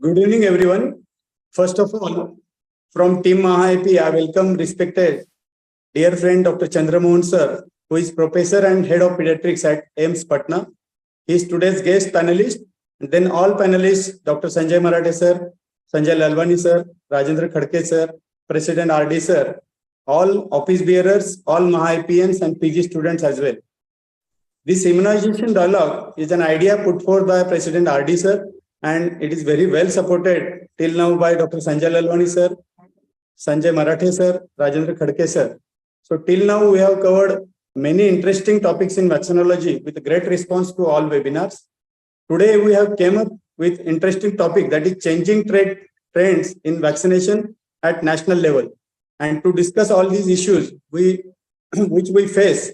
Good evening, everyone. First of all, from Team MahaIP, I welcome respected dear friend Dr. Chandramohan sir, who is Professor and Head of Pediatrics at AIMS Patna. He is today's guest panelist. And then all panelists, Dr. Sanjay Marathe sir, Sanjay Lalwani sir, Rajendra Khadke sir, President RD sir, all office bearers, all MahaIPians and PG students as well. This immunization dialogue is an idea put forth by President RD sir, and it is very well supported till now by Dr. Sanjay Lalwani sir, Sanjay Marathe sir, Rajendra Khadke sir. So till now we have covered many interesting topics in vaccinology with great response to all webinars. Today we have came up with interesting topic, that is changing trends in vaccination at national level. And to discuss all these issues which we face,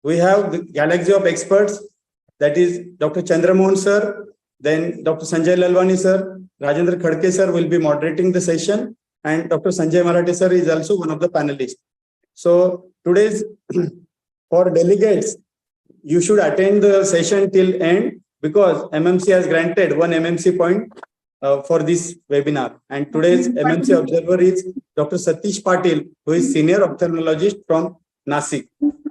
we have the galaxy of experts, that is Dr. Chandramohan sir, then Dr. Sanjay Lalwani sir, Rajendra Khadke sir will be moderating the session, and Dr. Sanjay Marathe sir is also one of the panelists. So today's for delegates, you should attend the session till end, because MMC has granted 1 MMC point for this webinar. And today's MMC observer is Dr. Satish Patil, who is senior ophthalmologist from Nasik.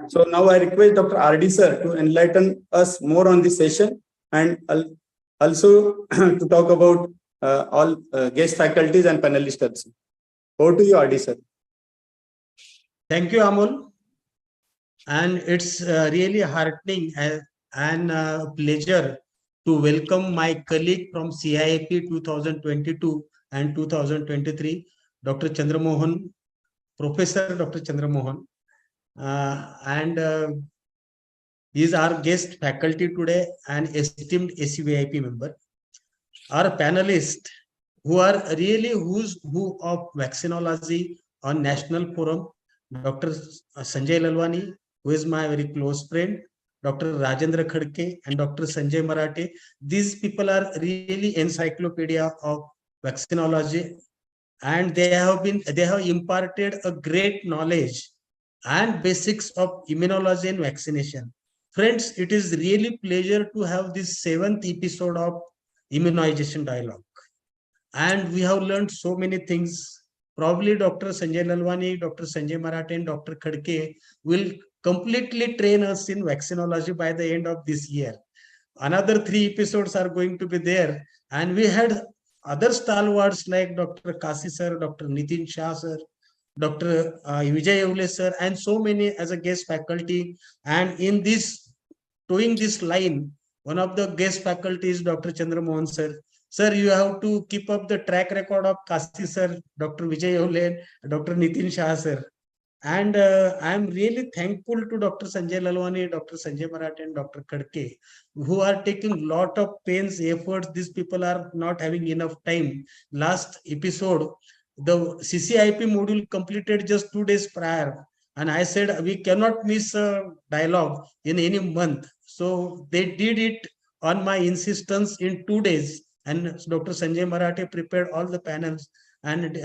So now I request Dr. RD sir to enlighten us more on this session, and also to talk about all guest faculties and panelists also. Over to you, RD sir. Thank you, Amol. And it's really heartening and a pleasure to welcome my colleague from CIP 2022 and 2023, Dr. Chandramohan, Professor Dr. Chandramohan. He is our guest faculty today and esteemed ACVIP member. Our panelists, who are really who's who of vaccinology on national forum, Dr. Sanjay Lalwani, who is my very close friend, Dr. Rajendra Khadke and Dr. Sanjay Marathe. These people are really encyclopedia of vaccinology, and they have imparted a great knowledge and basics of immunology and vaccination. Friends, it is really pleasure to have this 7th episode of Immunization Dialogue. And we have learned so many things. Probably Dr. Sanjay Lalwani, Dr. Sanjay Marathe and Dr. Khadke will completely train us in vaccinology by the end of this year. Another 3 episodes are going to be there. And we had other stalwarts like Dr. Kasi sir, Dr. Nitin Shah sir, Dr. Vijay Evle sir, and so many as a guest faculty. And in this, towing this line, one of the guest faculty is Dr. Chandramohan sir. Sir, you have to keep up the track record of Kasi sir, Dr. Vijay Evle, Dr. Nitin Shah sir. And I am really thankful to Dr. Sanjay Lalwani, Dr. Sanjay Marathe and Dr. Khadke, who are taking lot of pains, efforts. These people are not having enough time. Last episode, the CCIP module completed just 2 days prior. And I said, we cannot miss a dialogue in any month. So they did it on my insistence in 2 days. And Dr. Sanjay Marathe prepared all the panels, and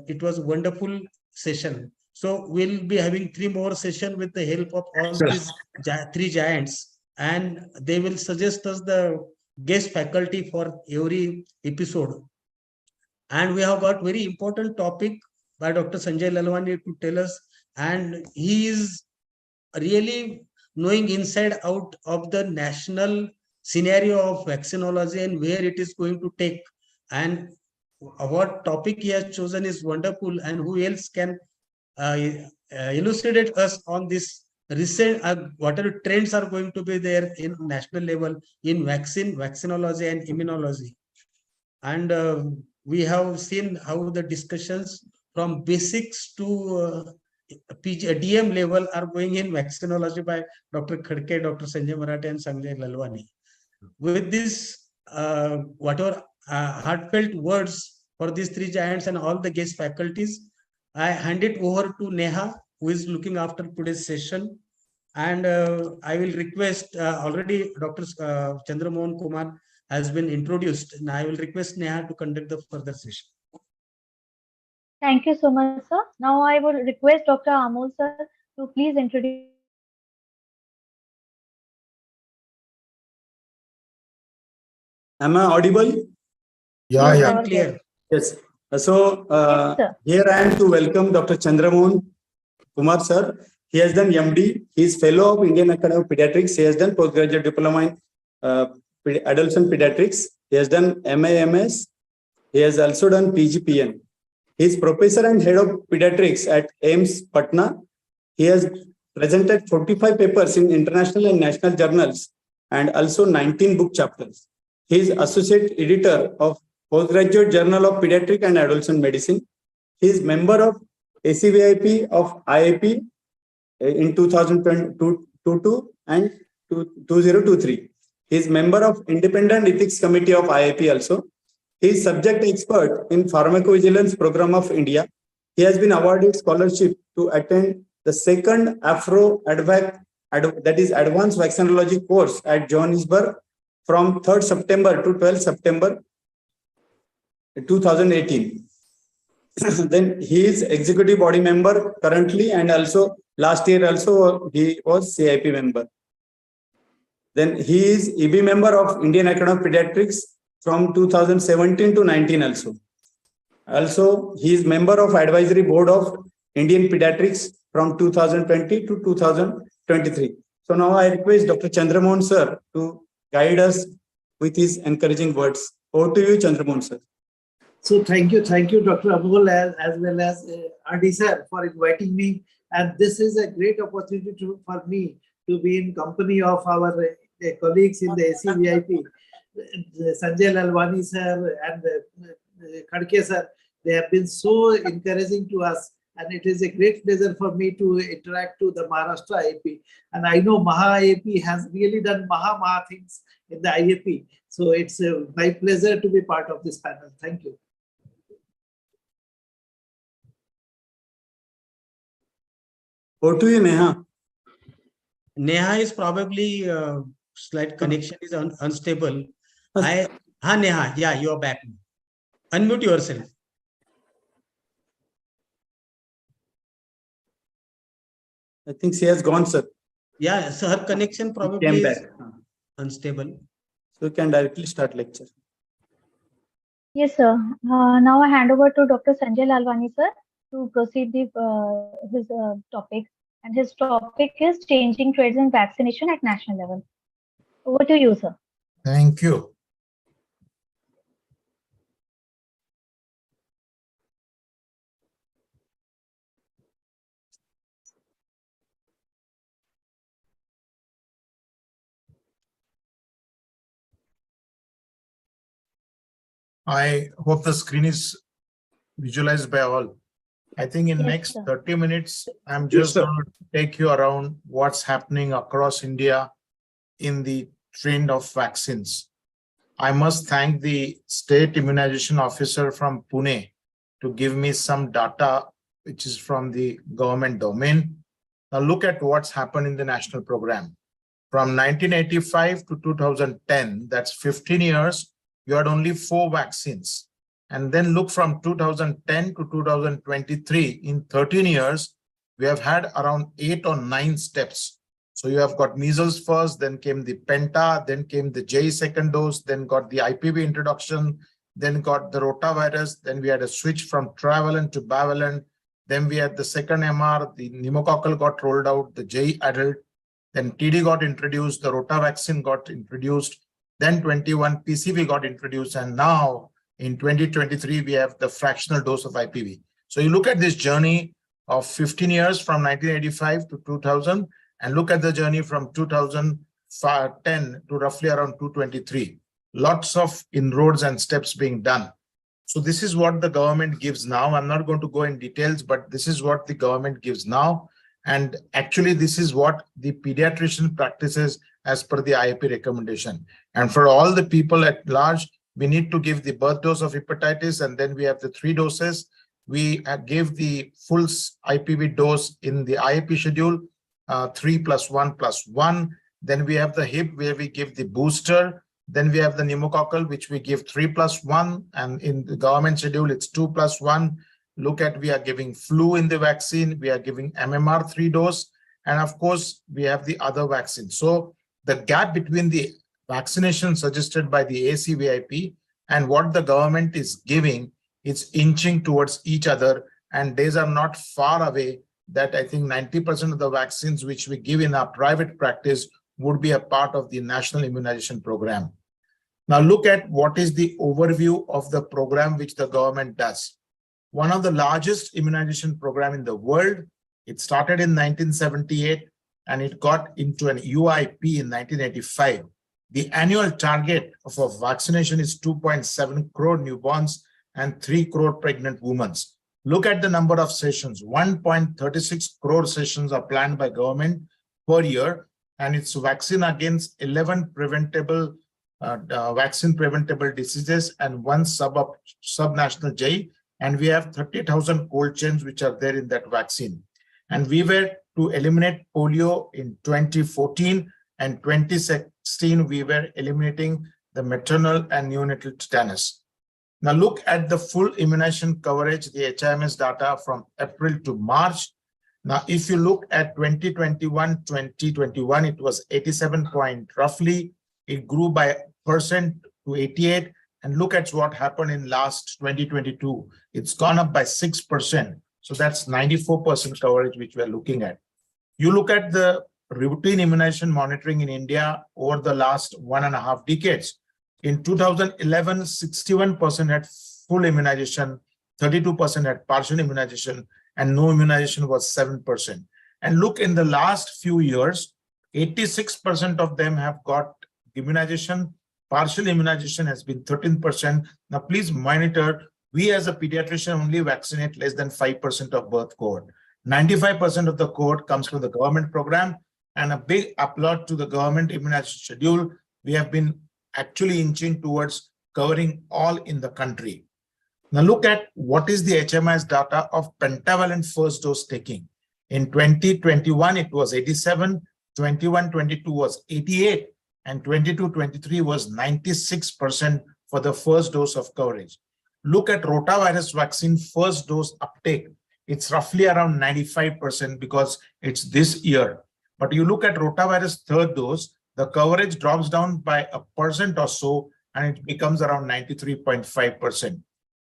it was a wonderful session. So we'll be having 3 more sessions with the help of all these 3 giants, and they will suggest us the guest faculty for every episode. And we have got very important topic by Dr. Sanjay Lalwani to tell us, and he is really knowing inside out of the national scenario of vaccinology and where it is going to take. And what topic he has chosen is wonderful, and who else can elucidate us on this recent whatever trends are going to be there in national level in vaccinology and immunology. And we have seen how the discussions from basics to DM level are going in vaccinology by Dr. Khadke, Dr. Sanjay Marathe and Sanjay Lalwani. With this, whatever heartfelt words for these 3 giants and all the guest faculties, I hand it over to Neha, who is looking after today's session. And I will request, already Dr. Chandramohan Kumar has been introduced, and I will request Neha to conduct the further session. Thank you so much, sir. Now I will request Dr. Amol sir to please introduce. Am I audible? Yeah, Yes, yeah. our Clear. guest. Yes. So Yes, sir. here I am to welcome Dr. Chandramohan Kumar sir. He has done MD. He is fellow of Indian Academy of Pediatrics. He has done postgraduate diploma in adolescent pediatrics. He has done MAMS. He has also done PGPN. He is professor and head of pediatrics at AIMS Patna. He has presented 45 papers in international and national journals and also 19 book chapters. He is associate editor of Postgraduate Journal of Pediatric and Adolescent Medicine. He is member of ACVIP of IIP in 2022 and 2023. He is member of Independent Ethics Committee of IIP also. He is subject expert in Pharmacovigilance Program of India. He has been awarded scholarship to attend the second that is Advanced Vaccinology course at Johannesburg from 3rd September to 12th September 2018. Then he is executive body member currently, and also last year also he was CIP member. Then he is EB member of Indian Academy of Pediatrics from 2017 to 19 also. Also, he is member of advisory board of Indian Pediatrics from 2020 to 2023. So now I request Dr. Chandramohan sir to guide us with his encouraging words. Over to you, Chandramohan sir. So thank you, Dr. Amol, as well as RD sir, for inviting me. And this is a great opportunity for me to be in company of our colleagues in the ACVIP, Sanjay Lalwani sir and Khadke sir. They have been so encouraging to us, and it is a great pleasure for me to interact to the Maharashtra IAP. And I know Maha IAP has really done Maha things in the IAP. So it's my pleasure to be part of this panel. Thank you. Over to you, Neha. Neha is probably slight connection is unstable. Neha, yeah, you are back. Unmute yourself. I think she has gone, sir. Yeah, so her connection probably Came is back. unstable. So you can directly start lecture. Yes, sir. Now I hand over to Dr. Sanjay Lalwani, sir, to proceed with his topic. And his topic is changing trends in vaccination at national level. Over to you, sir. Thank you. I hope the screen is visualized by all. I think in Yes, next sir. 30 minutes, I'm just sir. going to take you around what's happening across India in the trend of vaccines. I must thank the state immunization officer from Pune to give me some data, which is from the government domain. Now look at what's happened in the national program. From 1985 to 2010, that's 15 years, you had only 4 vaccines. And then look from 2010 to 2023, in 13 years, we have had around 8 or 9 steps. So you have got measles first, then came the penta, then came the J second dose, then got the IPV introduction, then got the rotavirus, then we had a switch from trivalent to bivalent, then we had the second MR, the pneumococcal got rolled out, the J adult, then TD got introduced, the rota vaccine got introduced, then 21 PCV got introduced, and now in 2023, we have the fractional dose of IPV. So you look at this journey of 15 years from 1985 to 2000, and look at the journey from 2010 to roughly around 2023. Lots of inroads and steps being done. So this is what the government gives now. I'm not going to go in details, but this is what the government gives now. And actually, this is what the pediatrician practices as per the IAP recommendation. And for all the people at large, we need to give the birth dose of hepatitis, and then we have the 3 doses. We gave the full IPV dose in the IAP schedule, 3 + 1 + 1. Then we have the HIP where we give the booster. Then we have the pneumococcal, which we give 3 + 1. And in the government schedule, it's 2 + 1. Look at, we are giving flu in the vaccine. We are giving MMR 3 dose. And of course, we have the other vaccines. So the gap between the vaccination suggested by the ACVIP and what the government is giving, it's inching towards each other, and days are not far away that I think 90% of the vaccines which we give in our private practice would be a part of the national immunization program. Now look at what is the overview of the program which the government does. One of the largest immunization program in the world. It started in 1978 and it got into an UIP in 1985. The annual target of vaccination is 2.7 crore newborns and 3 crore pregnant women. Look at the number of sessions. 1.36 crore sessions are planned by government per year, and it's vaccine against 11 preventable vaccine preventable diseases and 1 subnational J. And we have 30,000 cold chains which are there in that vaccine. And we were to eliminate polio in 2014, and 2016 we were eliminating the maternal and neonatal tetanus. Now look at the full immunization coverage, the HIMS data from April to March. Now, if you look at 2021, it was 87 point roughly. It grew by % to 88. And look at what happened in last 2022. It's gone up by 6%. So that's 94% coverage, which we're looking at. You look at the routine immunization monitoring in India over the last 1.5 decades. In 2011, 61% had full immunization, 32% had partial immunization, and no immunization was 7%. And look, in the last few years, 86% of them have got immunization. Partial immunization has been 13%. Now, please monitor, we as a pediatrician only vaccinate less than 5% of birth cohort. 95% of the cohort comes from the government program, and a big applaud to the government immunization schedule. We have been actually inching towards covering all in the country. Now look at what is the HMIS data of pentavalent first dose taking. In 2021, it was 87, 21-22 was 88, and 22-23 was 96% for the first dose of coverage. Look at rotavirus vaccine first dose uptake. It's roughly around 95% because it's this year. But you look at rotavirus third dose, the coverage drops down by 1% or so, and it becomes around 93.5%.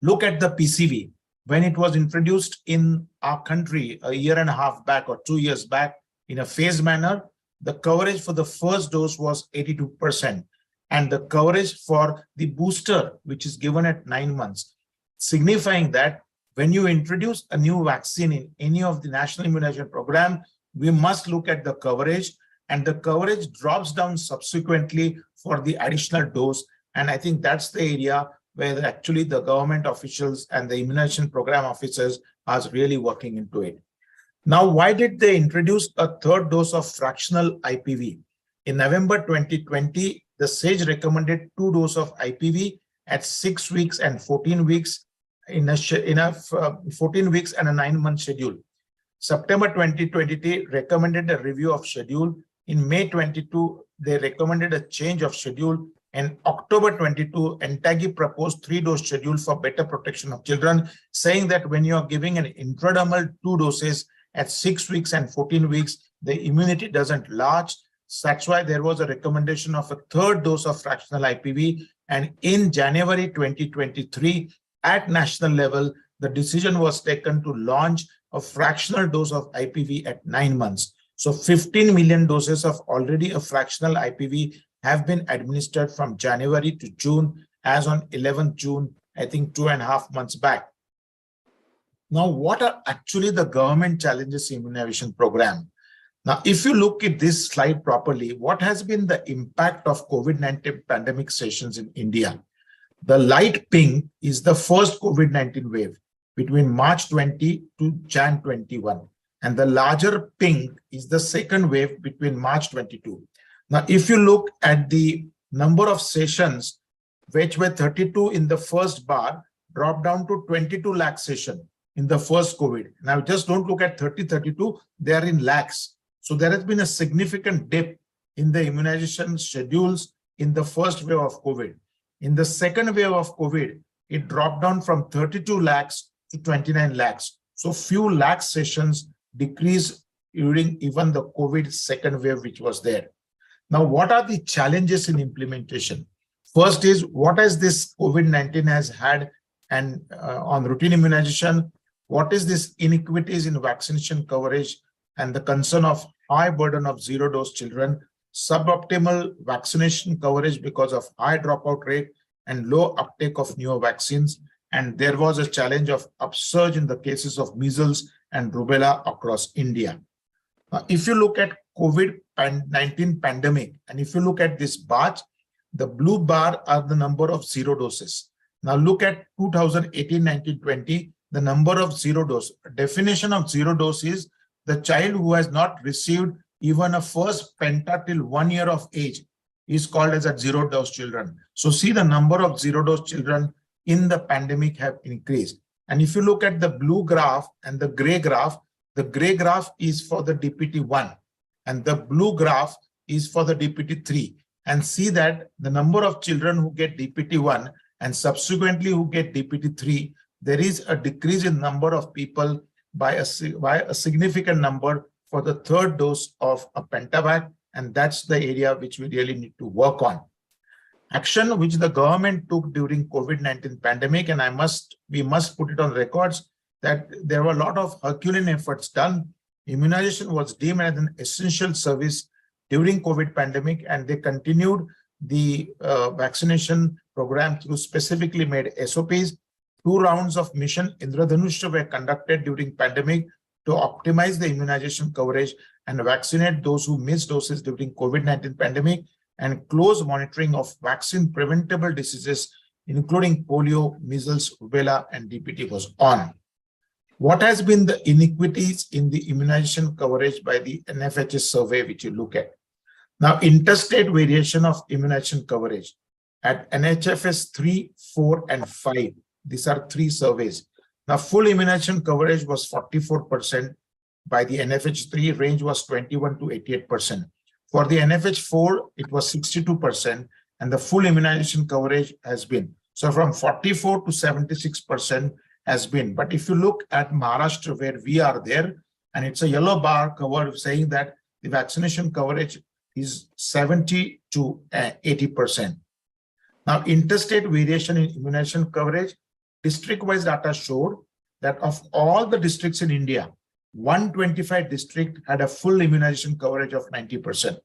Look at the PCV. When it was introduced in our country a year and a half back or 2 years back in a phased manner, the coverage for the first dose was 82%. And the coverage for the booster, which is given at 9 months, signifying that when you introduce a new vaccine in any of the national immunization program, we must look at the coverage, and the coverage drops down subsequently for the additional dose. And I think that's the area where actually the government officials and the immunization program officers are really working into it. Now, why did they introduce a third dose of fractional IPV? In November 2020, the SAGE recommended 2 doses of IPV at 6 weeks and 14 weeks in a 14 weeks and a 9-month schedule. September 2020 recommended a review of schedule. In May 22, they recommended a change of schedule. In October 22, NTAGI proposed 3-dose schedule for better protection of children, saying that when you are giving an intradermal 2 doses at 6 weeks and 14 weeks, the immunity doesn't last. So that's why there was a recommendation of a 3rd dose of fractional IPV. And in January 2023, at national level, the decision was taken to launch a fractional dose of IPV at 9 months. So 15 million doses of already a fractional IPV have been administered from January to June, as on 11th June, I think 2.5 months back. Now, what are actually the government challenges in immunization program? Now, if you look at this slide properly, what has been the impact of COVID-19 pandemic sessions in India? The light pink is the first COVID-19 wave between March 20 to Jan 21. And the larger pink is the second wave between March 22. Now, if you look at the number of sessions, which were 32 in the first bar, dropped down to 22 lakh session in the first COVID. Now, just don't look at 30, 32, they are in lakhs. So there has been a significant dip in the immunization schedules in the first wave of COVID. In the second wave of COVID, it dropped down from 32 lakhs to 29 lakhs. So few lakh sessions decreased during even the COVID second wave, which was there. Now, what are the challenges in implementation? First is, what has this COVID-19 has had and on routine immunization? What is this inequities in vaccination coverage and the concern of high burden of zero dose children, suboptimal vaccination coverage because of high dropout rate and low uptake of newer vaccines. And there was a challenge of upsurge in the cases of measles and rubella across India. If you look at COVID-19 pandemic, and if you look at this bar, the blue bar are the number of zero doses. Now look at 2018, 19, 20, the number of zero dose. Definition of zero dose is the child who has not received even a first penta till 1 year of age is called as a zero dose children. So see, the number of zero dose children in the pandemic have increased. And if you look at the blue graph and the gray graph is for the DPT1 and the blue graph is for the DPT3. And see that the number of children who get DPT1 and subsequently who get DPT3, there is a decrease in number of people by a significant number for the third dose of a pentavac, and that's the area which we really need to work on. Action which the government took during COVID-19 pandemic, and we must put it on records that there were a lot of Herculean efforts done. Immunization was deemed as an essential service during COVID pandemic, and they continued the vaccination program through specifically made SOPs. 2 rounds of mission Indradhanush were conducted during pandemic to optimize the immunization coverage and vaccinate those who missed doses during COVID-19 pandemic, and close monitoring of vaccine preventable diseases, including polio, measles, rubella, and DPT was on. What has been the inequities in the immunization coverage by the NFHS survey, which you look at? Now, interstate variation of immunization coverage at NHFS 3, 4, and 5. These are 3 surveys. Now, full immunization coverage was 44%. By the NFH3, range was 21 to 88%. For the NFH4, it was 62%, and the full immunization coverage has been. So from 44 to 76% has been. But if you look at Maharashtra, where we are there, and it's a yellow bar cover saying that the vaccination coverage is 70 to 80%. Now, interstate variation in immunization coverage, district-wise data showed that of all the districts in India, 125 districts had a full immunization coverage of 90%,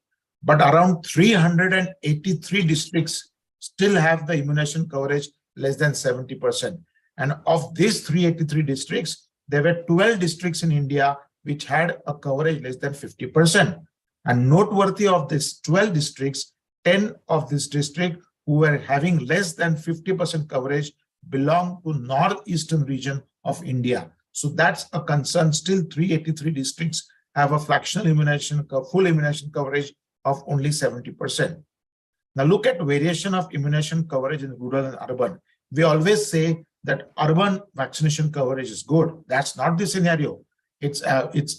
but around 383 districts still have the immunization coverage less than 70%. And of these 383 districts, there were 12 districts in India which had a coverage less than 50%. And noteworthy of these 12 districts, 10 of this district who were having less than 50% coverage belong to northeastern region of India. So that's a concern. Still 383 districts have a fractional immunization, full immunization coverage of only 70%. Now look at variation of immunization coverage in rural and urban. We always say that urban vaccination coverage is good. That's not the scenario. It's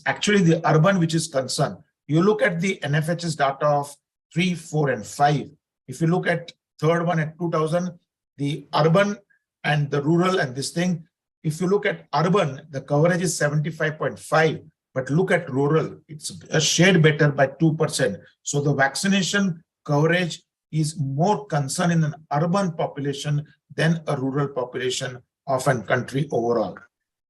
actually the urban which is concerned. You look at the NFHS data of 3, 4, and 5. If you look at third one at 2000, the urban and the rural and this thing, if you look at urban, the coverage is 75.5, but look at rural, it's a shade better by 2%. So the vaccination coverage is more concerned in an urban population than a rural population of a country overall.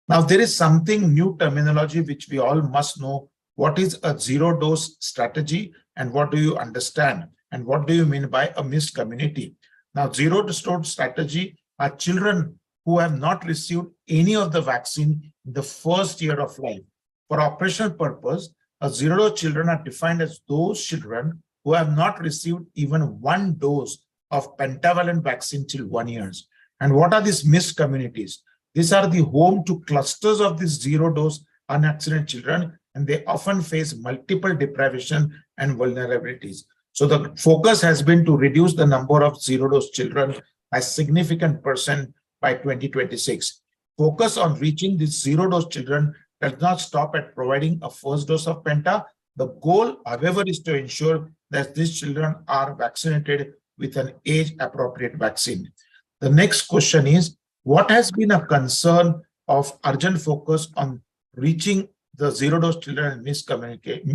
Now, there is something new terminology which we all must know. What is a zero dose strategy and what do you understand? And what do you mean by a missed community? Now, zero dose strategy are children who have not received any of the vaccine in the first year of life. For operational purpose, a zero dose children are defined as those children who have not received even 1 dose of pentavalent vaccine till 1 year. And what are these missed communities? These are the home to clusters of these zero dose unvaccinated children, and they often face multiple deprivation and vulnerabilities. So the focus has been to reduce the number of zero dose children by significant percent by 2026. Focus on reaching these zero dose children does not stop at providing a first dose of penta. The goal, however, is to ensure that these children are vaccinated with an age-appropriate vaccine. The next question is, what has been a concern of urgent focus on reaching the zero dose children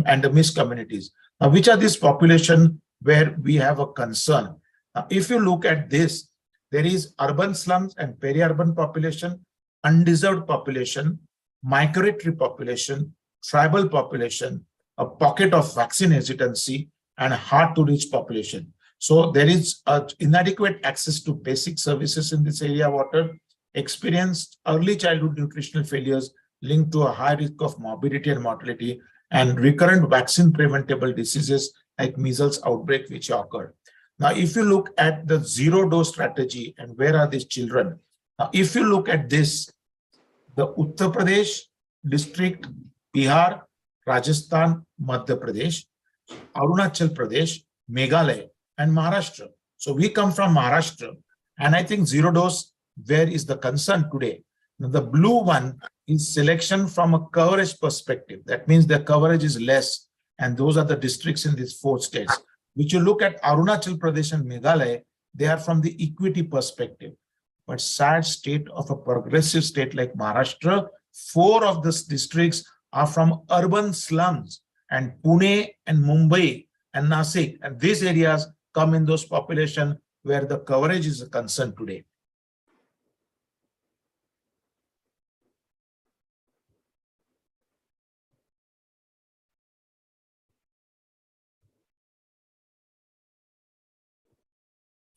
and the missed communities? Now, which are these population where we have a concern? Now, if you look at this, there is urban slums and peri-urban population, undeserved population, migratory population, tribal population, a pocket of vaccine hesitancy, and hard to reach population. So there is inadequate access to basic services in this area water, experienced early childhood nutritional failures linked to a high risk of morbidity and mortality, and recurrent vaccine preventable diseases like measles outbreak which occurred. Now, if you look at the zero dose strategy and where are these children? Now, if you look at this, the Uttar Pradesh district, Bihar, Rajasthan, Madhya Pradesh, Arunachal Pradesh, Meghalaya, and Maharashtra. So we come from Maharashtra, and I think zero dose, where is the concern today? Now, the blue one is selection from a coverage perspective. That means the coverage is less, and those are the districts in these 4 states. Which you look at Arunachal Pradesh and Meghalaya, they are from the equity perspective. But sad state of a progressive state like Maharashtra, 4 of these districts are from urban slums, and Pune and Mumbai and Nasik, and these areas come in those population where the coverage is a concern today.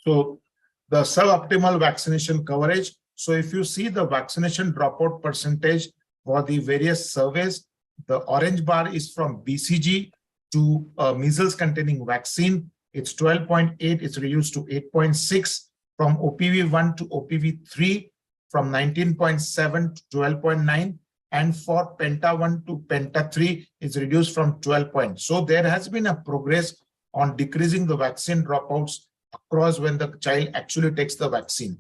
So the suboptimal vaccination coverage. So if you see the vaccination dropout percentage for the various surveys, the orange bar is from BCG to measles containing vaccine. It's 12.8, it's reduced to 8.6, from OPV1 to OPV3, from 19.7 to 12.9, and for Penta 1 to Penta 3 is reduced from 12 points. So there has been a progress on decreasing the vaccine dropouts across when the child actually takes the vaccine.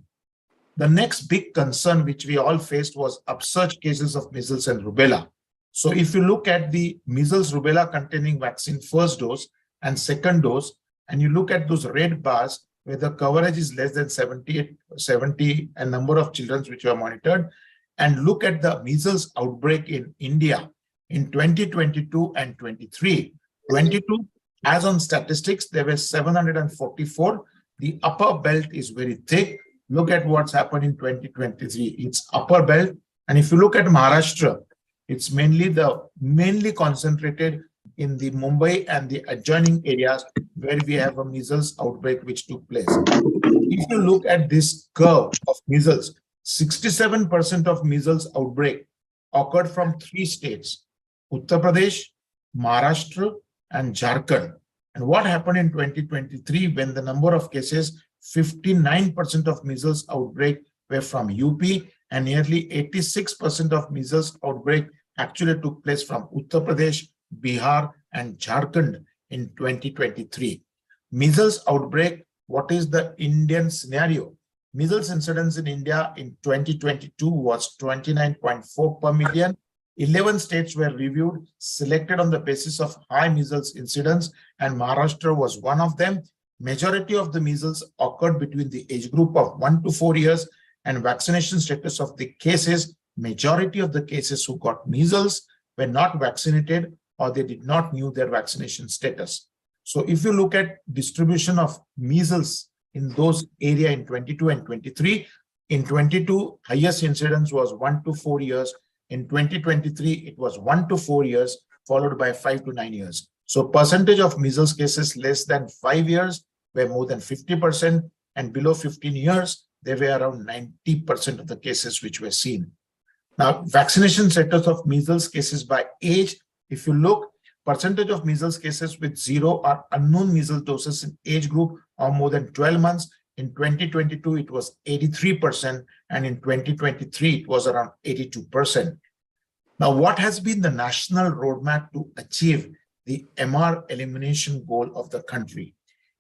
The next big concern which we all faced was upsurge cases of measles and rubella. So if you look at the measles rubella containing vaccine first dose and second dose, and you look at those red bars where the coverage is less than 70 and number of children which were monitored, and look at the measles outbreak in India in 2022 and 23. 22, as on statistics, there were 744. The upper belt is very thick. Look at what's happened in 2023. It's upper belt. And if you look at Maharashtra, it's mainly concentrated in the Mumbai and the adjoining areas where we have a measles outbreak which took place. If you look at this curve of measles, 67% of measles outbreak occurred from 3 states, Uttar Pradesh, Maharashtra, and Jharkhand. And what happened in 2023 when the number of cases, 59% of measles outbreak were from UP, and nearly 86% of measles outbreak actually took place from Uttar Pradesh, Bihar, and Jharkhand in 2023. Measles outbreak, what is the Indian scenario? Measles incidence in India in 2022 was 29.4 per million. 11 states were reviewed, selected on the basis of high measles incidence, and Maharashtra was one of them. Majority of the measles occurred between the age group of 1 to 4 years, and vaccination status of the cases, majority of the cases who got measles were not vaccinated or they did not know their vaccination status. So if you look at distribution of measles in those area in 22 and 23, in 22, highest incidence was 1 to 4 years. In 2023, it was 1 to 4 years, followed by 5 to 9 years. So percentage of measles cases less than 5 years were more than 50%, and below 15 years, there were around 90% of the cases which were seen. Now, vaccination status of measles cases by age, if you look, percentage of measles cases with 0 or unknown measles doses in age group of more than 12 months. In 2022, it was 83%, and in 2023, it was around 82%. Now, what has been the national roadmap to achieve the MR elimination goal of the country?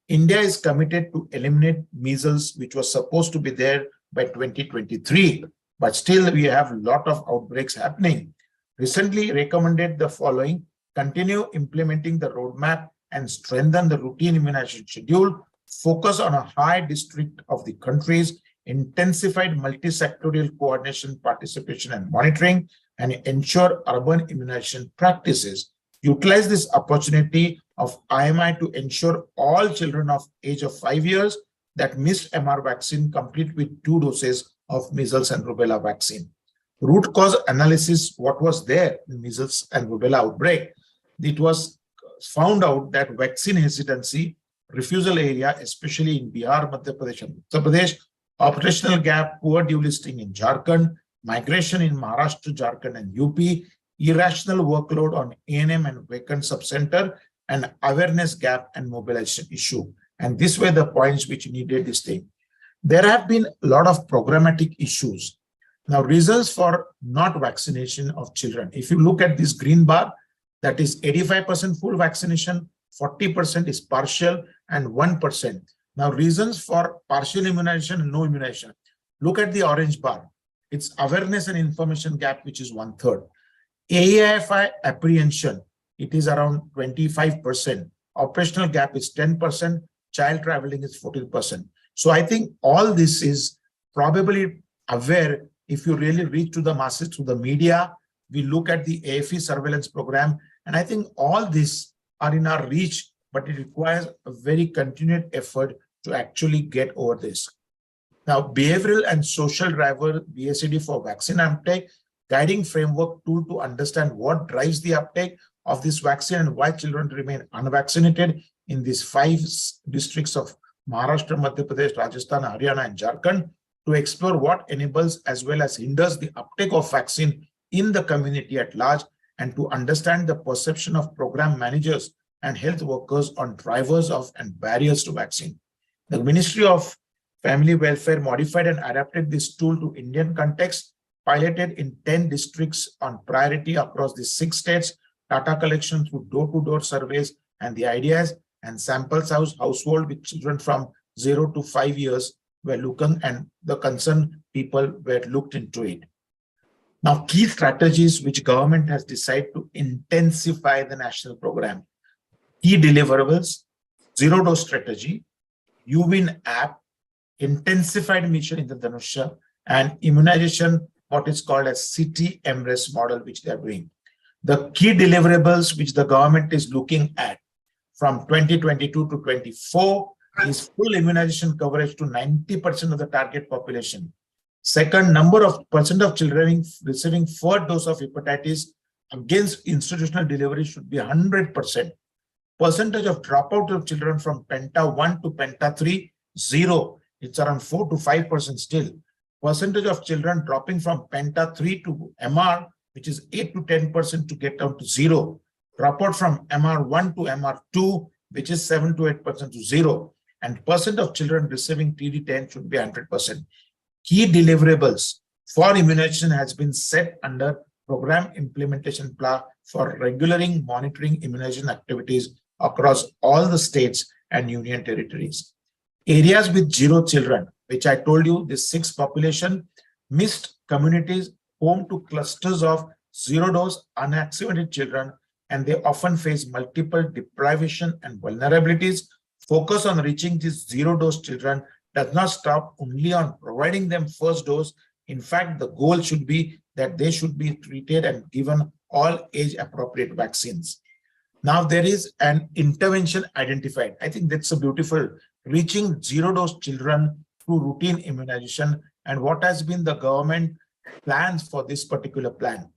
India is committed to eliminate measles, which was supposed to be there by 2023, but still we have a lot of outbreaks happening. Recently recommended the following: continue implementing the roadmap and strengthen the routine immunization schedule, focus on a high district of the countries, intensified multi-sectorial coordination, participation, and monitoring, and ensure urban immunization practices. Utilize this opportunity of IMI to ensure all children of age of 5 years that missed MR vaccine complete with 2 doses of measles and rubella vaccine. Root cause analysis, what was there in measles and rubella outbreak, it was found out that vaccine hesitancy, refusal area, especially in Bihar, Madhya Pradesh, and Uttar Pradesh, operational gap, poor due listing in Jharkhand, migration in Maharashtra, Jharkhand, and UP, irrational workload on A&M and vacant subcenter, and awareness gap and mobilization issue. And these were the points which needed this thing. There have been a lot of programmatic issues. Now, reasons for not vaccination of children. If you look at this green bar, that is 85% full vaccination, 40% is partial, and 1%. Now, reasons for partial immunization and no immunization. Look at the orange bar. It's awareness and information gap, which is 1/3. AAFI apprehension, it is around 25%. Operational gap is 10%. Child traveling is 14%. So I think all this is probably aware if you really reach to the masses through the media. We look at the AFE surveillance program, and I think all these are in our reach, but it requires a very continued effort to actually get over this. Now, behavioral and social driver, BSED for vaccine uptake, guiding framework tool to understand what drives the uptake of this vaccine and why children remain unvaccinated in these 5 districts of Maharashtra, Madhya Pradesh, Rajasthan, Haryana, and Jharkhand, to explore what enables as well as hinders the uptake of vaccine in the community at large, and to understand the perception of program managers and health workers on drivers of and barriers to vaccine. The Ministry of Family Welfare modified and adapted this tool to Indian context, piloted in 10 districts on priority across the 6 states, data collection through door-to-door surveys, and the ideas and samples household with children from 0 to 5 years were looking, and the concerned people were looked into it. Now, key strategies which government has decided to intensify the national program. Key deliverables, zero-dose strategy, UWIN app, intensified mission in the Dhanusha, and immunization, what is called as City MRES model, which they are doing. The key deliverables which the government is looking at from 2022 to 24 is full immunization coverage to 90% of the target population. Second, number of percent of children receiving 4th dose of hepatitis against institutional delivery should be 100%. Percentage of dropout of children from Penta 1 to Penta 3, 0. It's around 4 to 5% still. Percentage of children dropping from Penta 3 to MR, which is 8 to 10% to get down to 0. Dropout from MR1 to MR2, which is 7 to 8% to 0. And percent of children receiving TD10 should be 100%. Key deliverables for immunization has been set under program implementation plan for regulating monitoring immunization activities across all the states and union territories. Areas with 0 children, which I told you, the 6 population, missed communities home to clusters of 0-dose unvaccinated children, and they often face multiple deprivation and vulnerabilities. Focus on reaching these 0-dose children does not stop only on providing them first dose. In fact, the goal should be that they should be treated and given all age-appropriate vaccines. Now, there is an intervention identified. I think that's a beautiful, reaching 0-dose children through routine immunization, and what has been the government plans for this particular plan.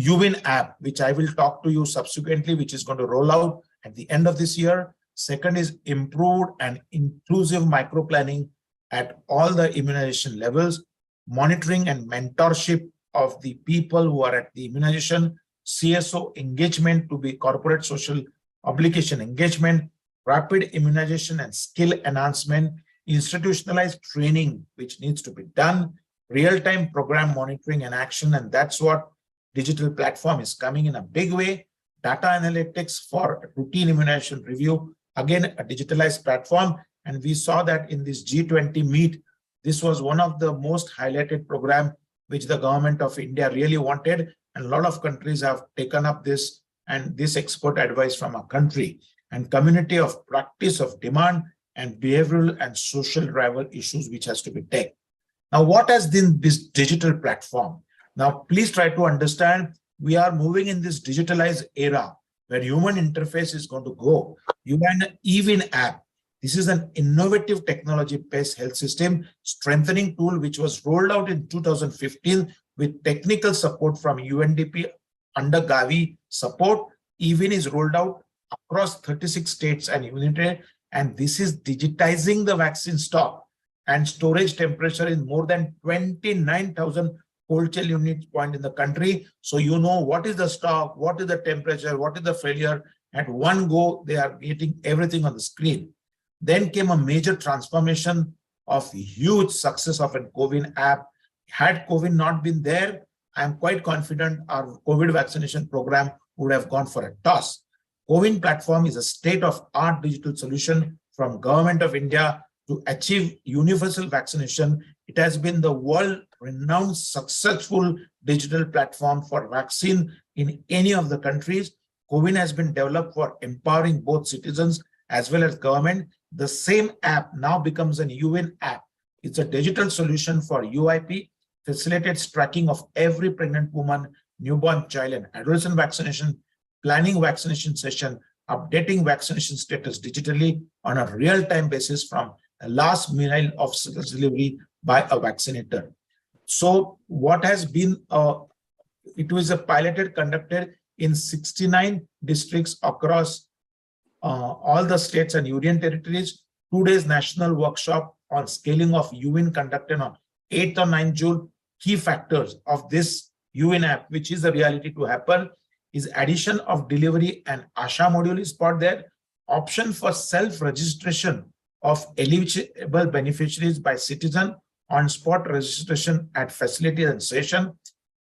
UWIN app, which I will talk to you subsequently, which is going to roll out at the end of this year. Second is improved and inclusive micro-planning at all the immunization levels, monitoring and mentorship of the people who are at the immunization, CSO engagement to be corporate social obligation engagement, rapid immunization and skill enhancement, institutionalized training, which needs to be done, real-time program monitoring and action, and that's what digital platform is coming in a big way. Data analytics for routine immunization review, again, a digitalized platform. And we saw that in this G20 meet, this was one of the most highlighted program which the government of India really wanted. And a lot of countries have taken up this and this expert advice from our country, and community of practice of demand and behavioral and social driver issues which has to be taken. Now, what has been this digital platform? Now, please try to understand, we are moving in this digitalized era where human interface is going to go. You have an EWIN app. This is an innovative technology-based health system strengthening tool which was rolled out in 2015 with technical support from UNDP under Gavi support. Even is rolled out across 36 states and united, and this is digitizing the vaccine stock and storage temperature in more than 29,000 cold chain unit point in the country. So you know what is the stock, what is the temperature, what is the failure. At one go, they are getting everything on the screen. Then came a major transformation of huge success of a COVID app. Had COVID not been there, I am quite confident our COVID vaccination program would have gone for a toss. COVID platform is a state-of-art digital solution from Government of India to achieve universal vaccination. It has been the world-renowned successful digital platform for vaccine in any of the countries. COVID has been developed for empowering both citizens as well as government. The same app now becomes an UN app. It's a digital solution for UIP, facilitates tracking of every pregnant woman, newborn child, and adolescent vaccination, planning vaccination session, updating vaccination status digitally on a real-time basis from the last mile of service delivery by a vaccinator. So what has been, it was a piloted conducted in 69 districts across all the states and union territories. 2 days national workshop on scaling of UN conducted on 8th or 9th June. Key factors of this UN app, which is a reality to happen, is addition of delivery and ASHA module is part there, option for self-registration of eligible beneficiaries by citizen, on-spot registration at facility and session,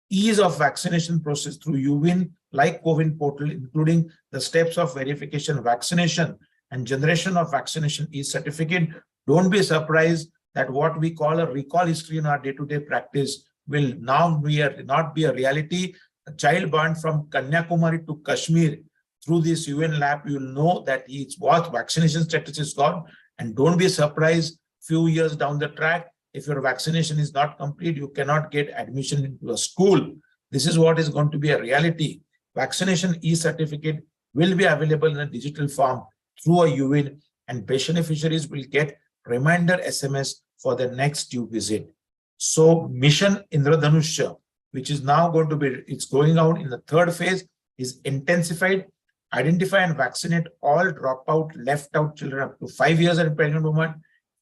ease of vaccination process through UWIN like COVID portal, including the steps of verification, vaccination, and generation of vaccination e-certificate. Don't be surprised that what we call a recall history in our day-to-day practice will now not be a reality. A child born from Kanyakumari to Kashmir through this UN lab, you will know that his vaccination status is gone. And don't be surprised few years down the track, if your vaccination is not complete, you cannot get admission into a school. This is what is going to be a reality. Vaccination e-certificate will be available in a digital form through a UWIN, and beneficiaries will get reminder SMS for the next due visit. So Mission Indradhanusha, which is now going to be, it's going out in the third phase, is intensified. Identify and vaccinate all dropout, left out children up to 5 years and pregnant women.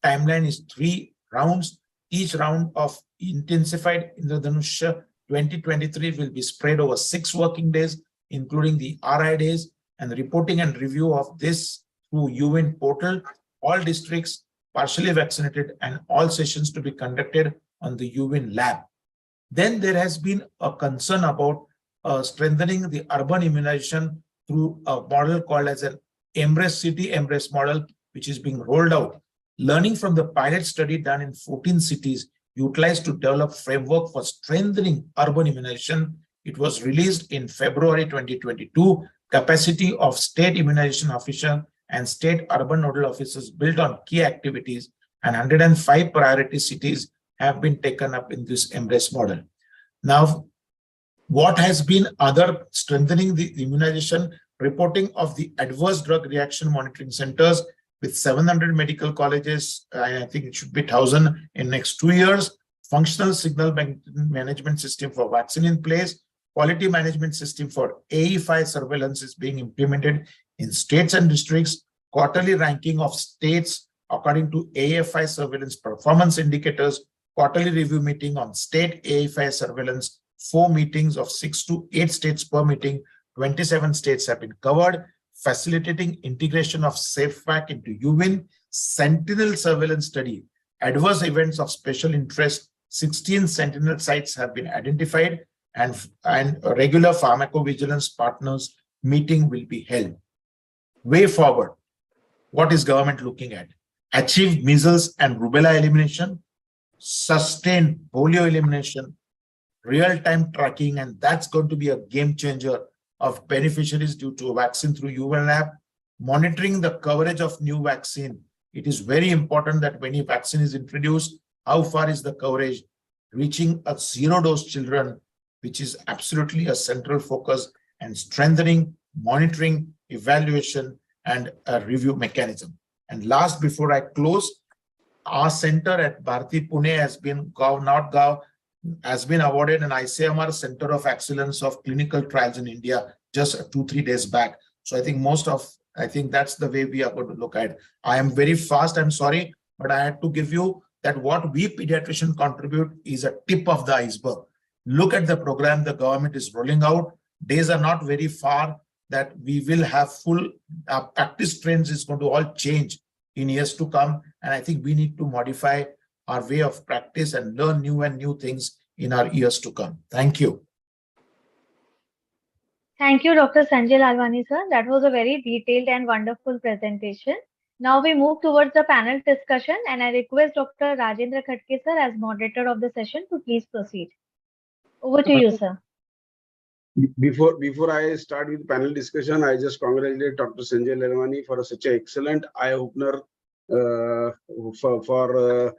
Timeline is 3 rounds. Each round of intensified Indradhanusha 2023 will be spread over 6 working days, including the RI days, and reporting and review of this through UN portal. All districts partially vaccinated and all sessions to be conducted on the UN lab. Then there has been a concern about strengthening the urban immunization through a model called as an Embrace City Embrace model, which is being rolled out. Learning from the pilot study done in 14 cities, utilized to develop framework for strengthening urban immunization. It was released in February 2022. Capacity of state immunization officer and state urban nodal officers built on key activities, and 105 priority cities have been taken up in this Embrace model. Now, what has been other strengthening the immunization? Reporting of the adverse drug reaction monitoring centers with 700 medical colleges. I think it should be 1,000 in next 2 years. Functional signal management system for vaccine in place. Quality management system for AE5 surveillance is being implemented in states and districts. Quarterly ranking of states according to AE5 surveillance performance indicators. Quarterly review meeting on state AE5 surveillance. 4 meetings of 6 to 8 states per meeting. 27 states have been covered. Facilitating integration of SafeVac into UWIN. Sentinel surveillance study. Adverse events of special interest. 16 Sentinel sites have been identified, and a regular pharmacovigilance partners meeting will be held. Way forward, what is government looking at? Achieve measles and rubella elimination, sustain polio elimination, real-time tracking, and that's going to be a game changer of beneficiaries due to a vaccine through UN lab. Monitoring the coverage of new vaccine. It is very important that when a vaccine is introduced, how far is the coverage? Reaching a 0-dose children, which is absolutely a central focus, and strengthening, monitoring, evaluation, and a review mechanism. And last, before I close, our center at Bharati Pune has been awarded an ICMR Center of Excellence of Clinical Trials in India just 2-3 days back. So I think that's the way we are going to look at it. I am very fast, I'm sorry, but I had to give you that what we pediatricians contribute is a tip of the iceberg. Look at the program the government is rolling out. Days are not very far that we will have full practice trends is going to all change in years to come. And I think we need to modify our way of practice and learn new things in our years to come. Thank you. Thank you, Dr. Sanjay Lalwani, sir. That was a very detailed and wonderful presentation. Now we move towards the panel discussion, and I request Dr. Rajendra Khatke, sir, as moderator of the session, to please proceed. Over to you, sir. Before I start with panel discussion, I just congratulate Dr. Sanjay Lalwani for such an excellent eye-opener for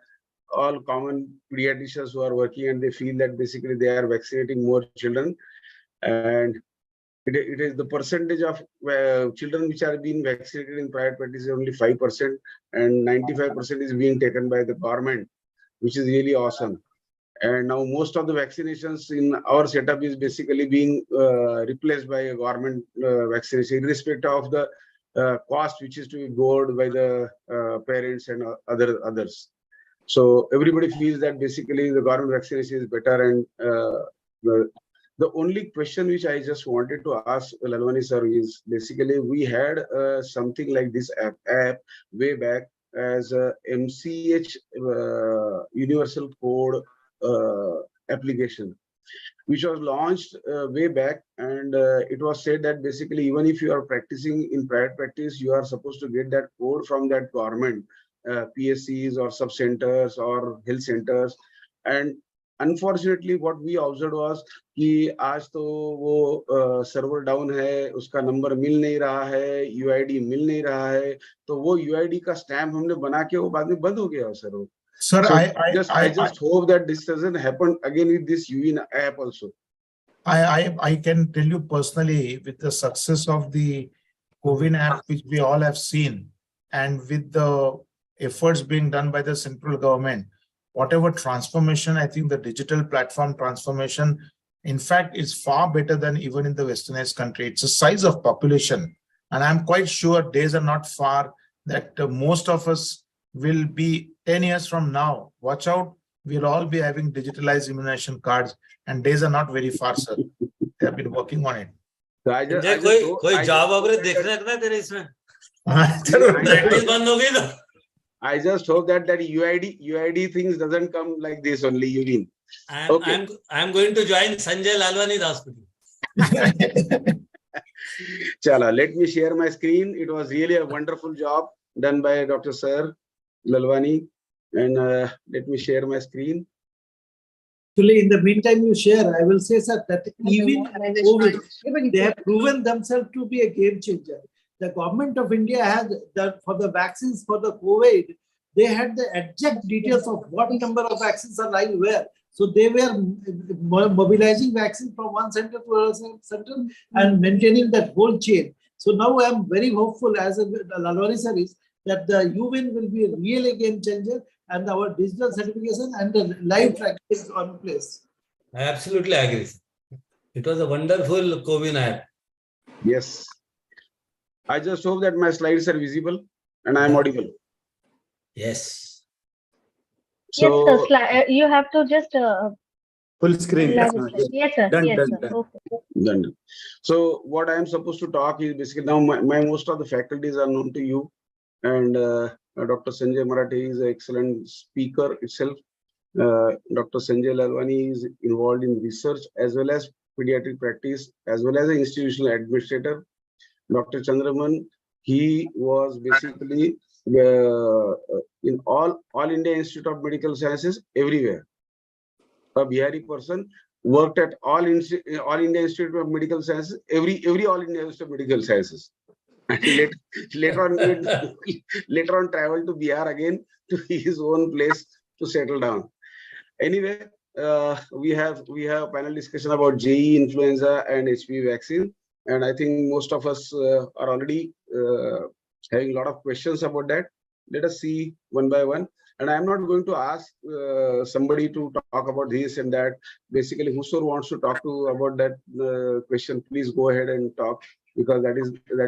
all common pediatricians who are working, and they feel that basically they are vaccinating more children. And it is the percentage of children which are being vaccinated in private practice is only 5%, and 95% is being taken by the government, which is really awesome. And now most of the vaccinations in our setup is basically being replaced by a government vaccination, irrespective of the cost which is to be borne by the parents and others. So everybody feels that basically the government vaccination is better. And the only question which I just wanted to ask Lalwani sir is basically we had something like this app way back as a MCH universal code application, which was launched way back, and it was said that basically even if you are practicing in private practice, you are supposed to get that code from that government PSCs or sub centers or health centers. And unfortunately what we observed was कि आज तो वो server down है, उसका number मिल नहीं रहा है, UID मिल नहीं रहा है, तो वो UID का स्टैम्प हमने बना के वो बाद में बंद हो गया सर वो. Sir, so I just hope that this doesn't happen again with this UIN app also. I can tell you personally, with the success of the COVID app, which we all have seen, and with the efforts being done by the central government, whatever transformation, I think the digital platform transformation, in fact, is far better than even in the westernized country. It's the size of population. And I'm quite sure days are not far that most of us will be 10 years from now. Watch out, we'll all be having digitalized immunization cards, and days are not very far, sir. They have been working on it. So I just hope that UID things doesn't come like this only. You mean? I'm going to join Sanjay Lalwani's hospital. Chala, let me share my screen. It was really a wonderful job done by Dr. Sir Lalwani, and let me share my screen. Actually, in the meantime, you share. I will say, sir, that even COVID, they have proven themselves to be a game changer. The government of India has for the vaccines for the COVID, they had the exact details of what number of vaccines are lying where. So they were mobilizing vaccines from one center to another center and maintaining that whole chain. So now I am very hopeful, as Lalwani sir is, that the UWIN will be a real game changer, and our digital certification and the live tracking is on place. I absolutely agree. It was a wonderful COVID app. Yes. I just hope that my slides are visible and I am audible. Yes. So, yes, sir. You have to just Full screen. yes, sir. Done, yes, done, sir. done. Okay. done. So what I am supposed to talk is basically now my most of the faculties are known to you, and Dr. Sanjay Marathi is an excellent speaker itself. Dr. Sanjay Lalwani is involved in research as well as pediatric practice as well as an institutional administrator. Dr. Chandraman, he was basically in all India Institute of Medical Sciences everywhere. A Bihari person worked at all India Institute of Medical Sciences, every all India Institute of Medical Sciences. And later on traveled to Bihar again to his own place to settle down. Anyway, we have a panel discussion about JE, influenza, and HPV vaccine. And I think most of us are already having a lot of questions about that. let us see one by one. And I'm not going to ask somebody to talk about this and that. Basically, whosoever wants to talk to about that question, please go ahead and talk, because that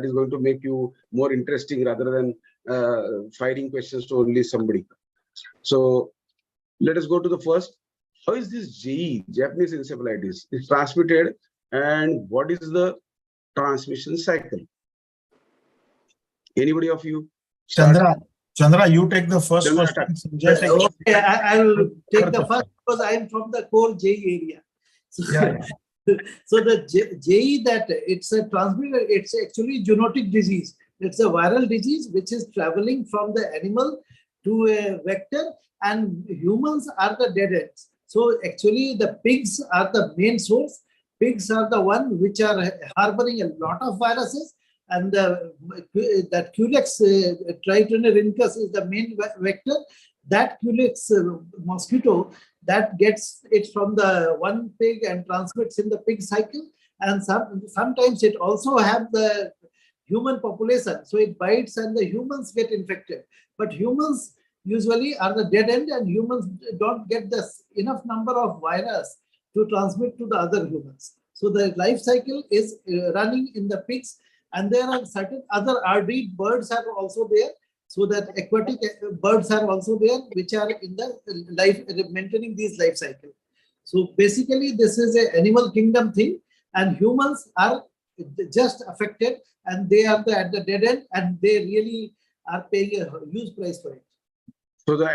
is going to make you more interesting rather than firing questions to only somebody. So let us go to the first. How is this JE, Japanese encephalitis, is transmitted, and what is the transmission cycle? Anybody of you? Start. Chandra, you take the first Chandra, question. Sanjay take the Okay, I will take the first because I am from the core JE area. So, Yeah. so the JE, that it's a transmitter, it's actually zoonotic disease. It's a viral disease which is traveling from the animal to a vector, and humans are the dead ends. So actually the pigs are the main source. Pigs are the one which are harboring a lot of viruses, and that Culex tritonerincus is the main vector. That Culex mosquito that gets it from the one pig and transmits in the pig cycle, and sometimes it also have the human population, so it bites and the humans get infected. But humans usually are the dead end, and humans don't get this enough number of virus to transmit to the other humans. So the life cycle is running in the pigs, and there are certain other RD birds are also there. So that aquatic birds are also there, which are in the life, maintaining these life cycle. So basically, this is an animal kingdom thing, and humans are just affected, and they are at the dead end, and they really are paying a huge price for it. So the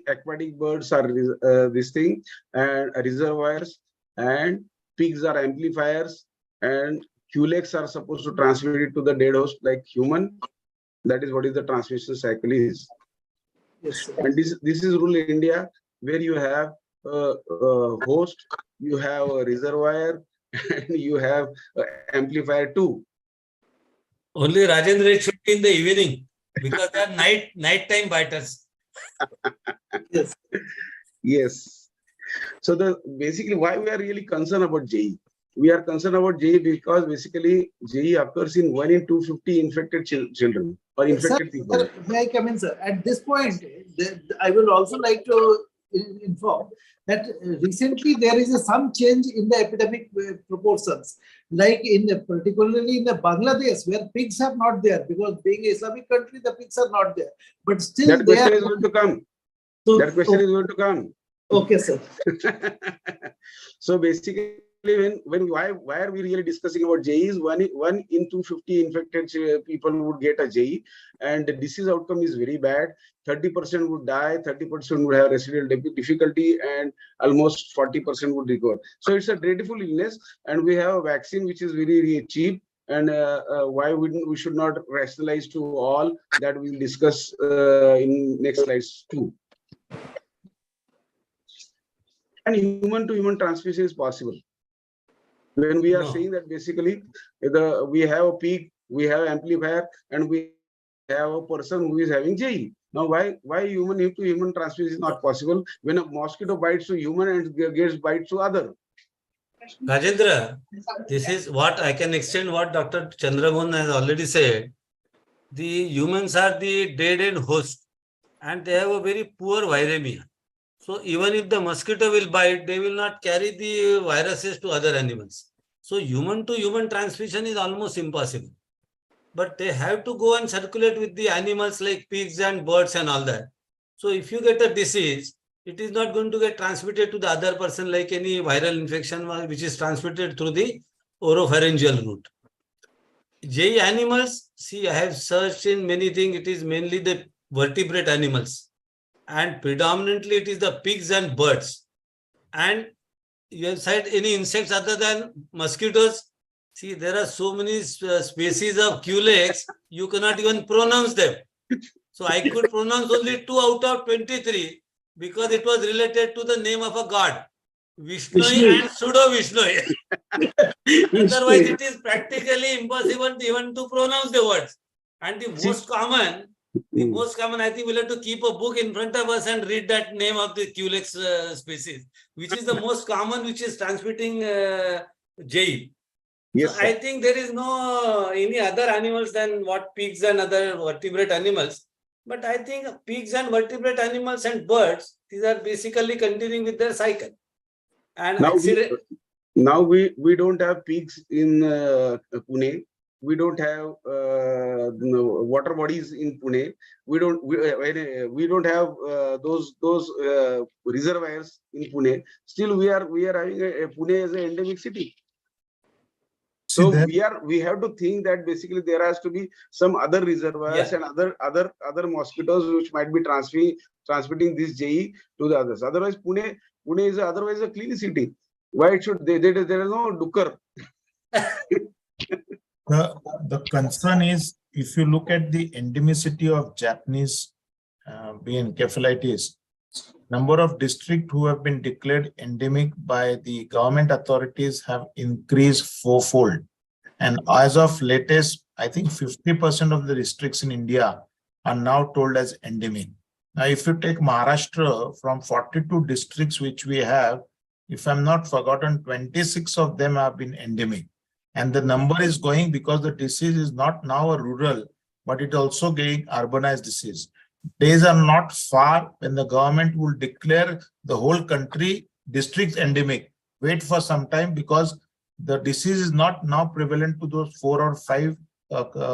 aquatic birds are this thing, and reservoirs, and pigs are amplifiers, and Culex are supposed to transmit it to the dead host like human. That is what is the transmission cycle is. Yes, sir. And this is rule in India, where you have a host, you have a reservoir, and you have an amplifier too. Only Rajendra, it should be in the evening because they are nighttime biters. Yes. Yes. So basically why we are really concerned about JE. We are concerned about JE because basically JE occurs in 1 in 250 infected children or infected people. Sir, may I come in, sir? At this point, I will also like to inform that recently there is some change in the epidemic proportions, like particularly in the Bangladesh, where pigs are not there, because being an Islamic country, the pigs are not there. But still, That question is going to come. So, that question is going to come. Okay, sir. So basically, why are we really discussing about JEs? 1 in 250 infected people would get a JE, and the disease outcome is very bad. 30% would die, 30% would have residual difficulty, and almost 40% would recover. So it's a dreadful illness, and we have a vaccine which is very, very cheap. And why we should not rationalize to all that we'll discuss in next slides too. And human to human transmission is possible. When we are saying that basically we have a pig, we have amplifier, and we have a person who is having JE. Now why human to human transmission is not possible when a mosquito bites to human and gets bites to other? Rajendra, this is what I can extend what Dr. Chandramohan has already said. The humans are the dead end host, and they have a very poor viremia. So even if the mosquito will bite, they will not carry the viruses to other animals. So human to human transmission is almost impossible. But they have to go and circulate with the animals like pigs and birds and all that. So if you get a disease, it is not going to get transmitted to the other person like any viral infection which is transmitted through the oropharyngeal route. JE animals, see, I have searched in many things. It is mainly the vertebrate animals. And predominantly it is the pigs and birds. And you have said any insects other than mosquitoes. See, there are so many species of Culex, you cannot even pronounce them. So I could pronounce only 2 out of 23 because it was related to the name of a god, Vishnu and Pseudo Vishnu. Otherwise, it is practically impossible even to pronounce the words. And the most common, I think we'll have to keep a book in front of us and read that name of the Culex species, which is the most common, which is transmitting JE. Yes, so I think there is no any other animals than what pigs and other vertebrate animals. But I think pigs and vertebrate animals and birds, these are basically continuing with their cycle. And Now accident, we don't have pigs in Pune. We don't have water bodies in Pune. We don't have those reservoirs in Pune. Still, we are having Pune as an endemic city. So we have to think that basically there has to be some other reservoirs Yeah. and other mosquitoes which might be transmitting this JE to the others. Otherwise, Pune is otherwise a clean city. Why should there is no dukkar? The concern is, if you look at the endemicity of Japanese bee encephalitis, number of districts who have been declared endemic by the government authorities have increased fourfold. And as of latest, I think 50% of the districts in India are now told as endemic. Now, if you take Maharashtra, from 42 districts which we have, if I'm not forgotten, 26 of them have been endemic. And the number is going because the disease is not now a rural, but it also getting urbanized disease. Days are not far when the government will declare the whole country districts endemic. Wait for some time, because the disease is not now prevalent to those 4 or 5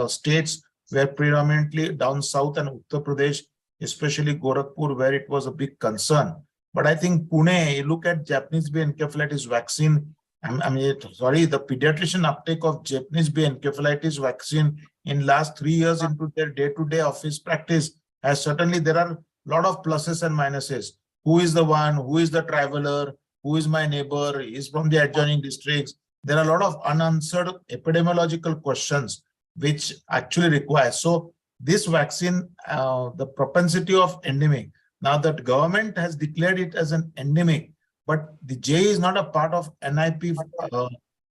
states where predominantly down south and Uttar Pradesh, especially Gorakhpur, where it was a big concern. But I think Pune, you look at Japanese bee encephalitis vaccine. The pediatrician uptake of Japanese bee encephalitis vaccine in last 3 years into their day-to-day office practice has certainly, there are a lot of pluses and minuses. Who is the one? Who is the traveler? Who is my neighbor? Is from the adjoining districts. There are a lot of unanswered epidemiological questions which actually require. So this vaccine, the propensity of endemic, now that government has declared it as an endemic, but the J is not a part of NIP